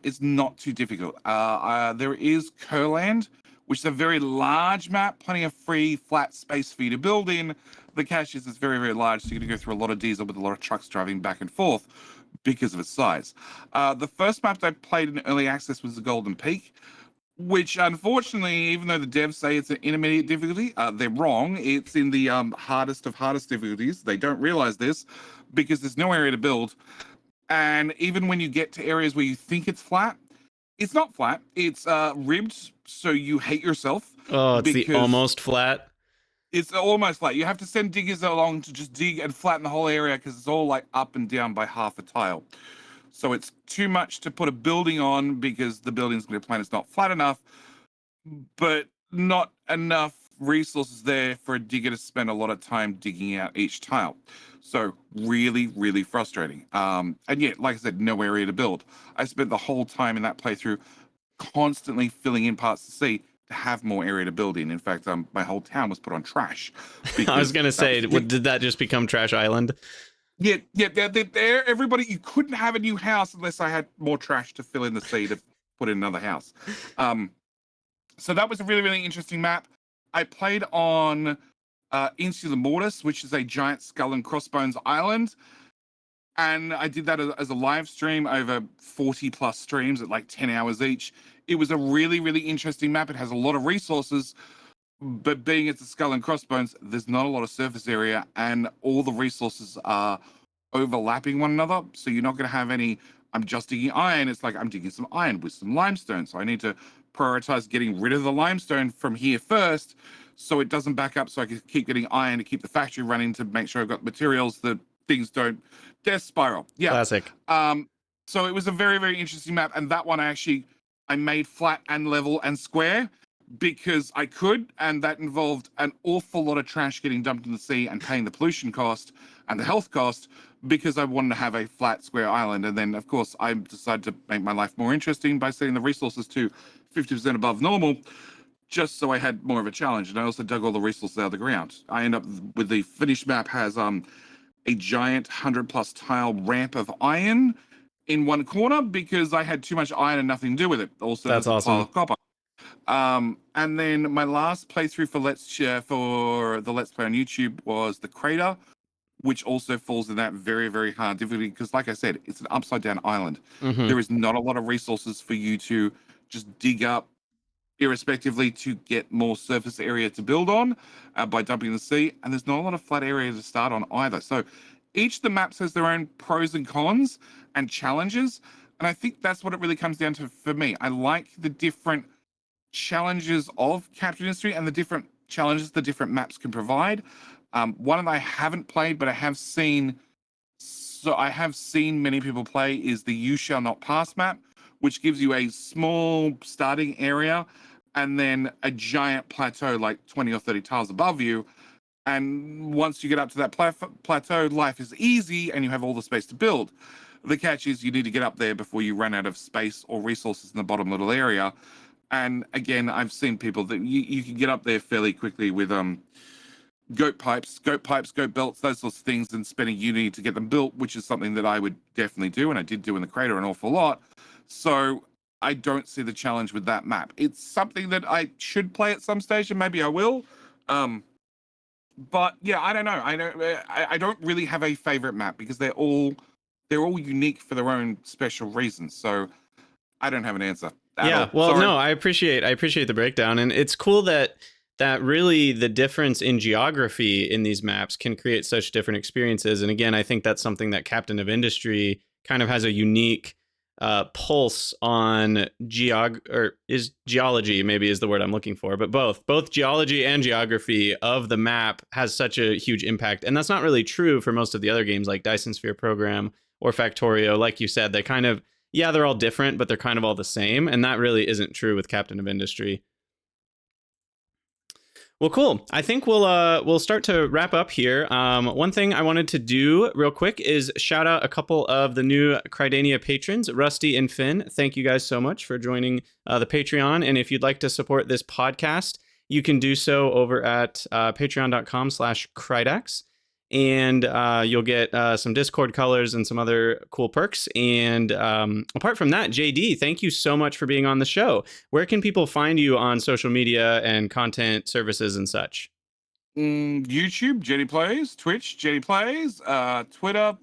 It's not too difficult. There is Curland, which is a very large map, plenty of free flat space for you to build in. The catch is it's very, very large, so you're going to go through a lot of diesel with a lot of trucks driving back and forth. because of its size. The first map I played in early access was the Golden Peak, which unfortunately, even though the devs say it's an intermediate difficulty, they're wrong. It's in the hardest of hardest difficulties. They don't realize this because there's no area to build. And even when you get to areas where you think it's flat, it's not flat. It's ribbed, so you hate yourself. Oh, it's the almost flat. It's almost flat. You have to send diggers along to just dig and flatten the whole area because it's all like up and down by half a tile. So it's too much to put a building on because the building's going to plan it's not flat enough, but not enough resources there for a digger to spend a lot of time digging out each tile. So really, really frustrating. And yet, like I said, no area to build. I spent the whole time in that playthrough constantly filling in parts to see to have more area to build in. In fact, my whole town was put on trash. I was going to say, did that just become Trash Island? Yeah. Everybody, you couldn't have a new house unless I had more trash to fill in the sea to put in another house. So that was a really, really interesting map. I played on Insula Mortis, which is a giant skull and crossbones island. And I did that as a live stream over 40 plus streams at like 10 hours each. It was a really, really interesting map. It has a lot of resources, but being it's a skull and crossbones, there's not a lot of surface area and all the resources are overlapping one another. So you're not going to have any, I'm just digging iron. It's like I'm digging some iron with some limestone. So I need to prioritize getting rid of the limestone from here first so it doesn't back up so I can keep getting iron to keep the factory running to make sure I've got materials that things don't death spiral. Yeah. Classic. So it was a very, very interesting map. And that one I made flat and level and square because I could, and that involved an awful lot of trash getting dumped in the sea and paying the pollution cost and the health cost because I wanted to have a flat square island. And then, of course, I decided to make my life more interesting by setting the resources to 50% above normal, just so I had more of a challenge. And I also dug all the resources out of the ground. I end up with the finished map has a giant 100+ tile ramp of iron in one corner because I had too much iron and nothing to do with it. Also, that's awesome. Pile of copper. And then my last playthrough for the Let's Play on YouTube was the Crater, which also falls in that very, very hard difficulty because, like I said, it's an upside down island. Mm-hmm. There is not a lot of resources for you to just dig up irrespectively to get more surface area to build on by dumping the sea. And there's not a lot of flat area to start on either. So each of the maps has their own pros and cons and challenges. And I think that's what it really comes down to for me. I like the different challenges of Captain Industry and the different challenges the different maps can provide. One that I haven't played, but I have seen many people play is the You Shall Not Pass map, which gives you a small starting area and then a giant plateau like 20 or 30 tiles above you. And once you get up to that plateau, life is easy and you have all the space to build. The catch is you need to get up there before you run out of space or resources in the bottom little area. And again, I've seen people that you can get up there fairly quickly with goat pipes, goat belts, those sorts of things, and spending Unity to get them built, which is something that I would definitely do, and I did do in the Crater an awful lot. So I don't see the challenge with that map. It's something that I should play at some stage, and maybe I will. But yeah, I don't know. I don't really have a favorite map because they're all unique for their own special reasons. So I don't have an answer. Yeah, well, no, I appreciate the breakdown, and it's cool that really the difference in geography in these maps can create such different experiences. And again, I think that's something that Captain of Industry kind of has a unique pulse on geology, maybe is the word I'm looking for, but both geology and geography of the map has such a huge impact. And that's not really true for most of the other games like Dyson Sphere Program or Factorio. Like you said, they kind of, yeah, they're all different, but they're kind of all the same. And that really isn't true with Captain of Industry. Well, cool. I think we'll start to wrap up here. One thing I wanted to do real quick is shout out a couple of the new Crydania patrons, Rusty and Finn. Thank you guys so much for joining the Patreon. And if you'd like to support this podcast, you can do so over at patreon.com/Krydax. And you'll get some Discord colors and some other cool perks. And apart from that, JD, thank you so much for being on the show. Where can people find you on social media and content services and such? YouTube, JD Plays, Twitch, JD Plays, Twitter,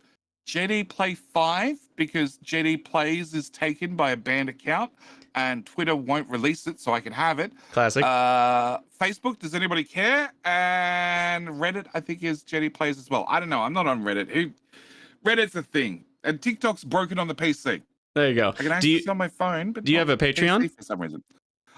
JD Play 5 because JD Plays is taken by a banned account and Twitter won't release it so I can have it. Classic. Facebook, does anybody care? And Reddit, I think, is JD Plays as well. I don't know. I'm not on Reddit. Reddit's a thing. And TikTok's broken on the PC. There you go. I can access it on my phone, but do you have a Patreon? PC for some reason.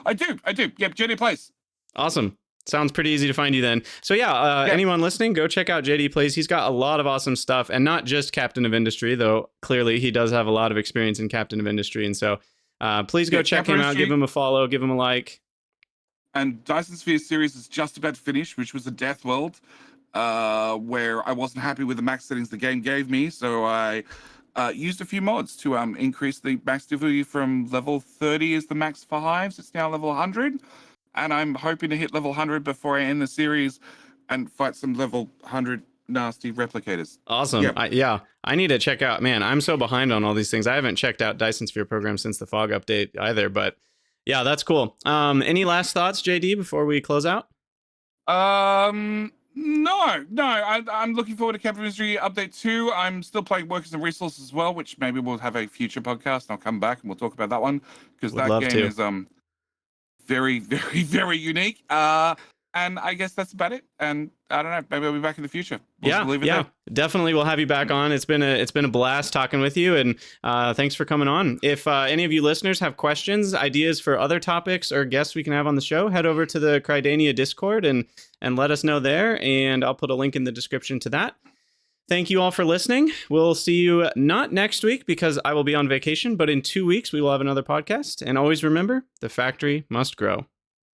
I do. Yep, JD Plays. Awesome. Sounds pretty easy to find you then. So yeah, anyone listening, go check out JD Plays. He's got a lot of awesome stuff, and not just Captain of Industry, though clearly he does have a lot of experience in Captain of Industry. And so please go check him out, give him a follow, give him a like. And Dyson Sphere series is just about to finish, which was a death world where I wasn't happy with the max settings the game gave me. So I used a few mods to increase the max difficulty from level 30 is the max for Hives. It's now level 100. And I'm hoping to hit level 100 before I end the series and fight some level 100 nasty replicators. Awesome. Yep. I need to check out, man, I'm so behind on all these things. I haven't checked out Dyson Sphere program since the fog update either, but yeah, that's cool. Any last thoughts, JD, before we close out? No. I'm looking forward to Captain Industry Update 2. I'm still playing Workers and Resources as well, which maybe we'll have a future podcast and I'll come back and we'll talk about that one because that game is very, very, very unique. And I guess that's about it. And I don't know, maybe I'll be back in the future. There. Definitely we'll have you back on. It's been a blast talking with you, and thanks for coming on. If any of you listeners have questions, ideas for other topics or guests we can have on the show, head over to the Crydania Discord and let us know there, and I'll put a link in the description to that. Thank you all for listening. We'll see you not next week because I will be on vacation, but in 2 weeks we will have another podcast. And always remember, the factory must grow.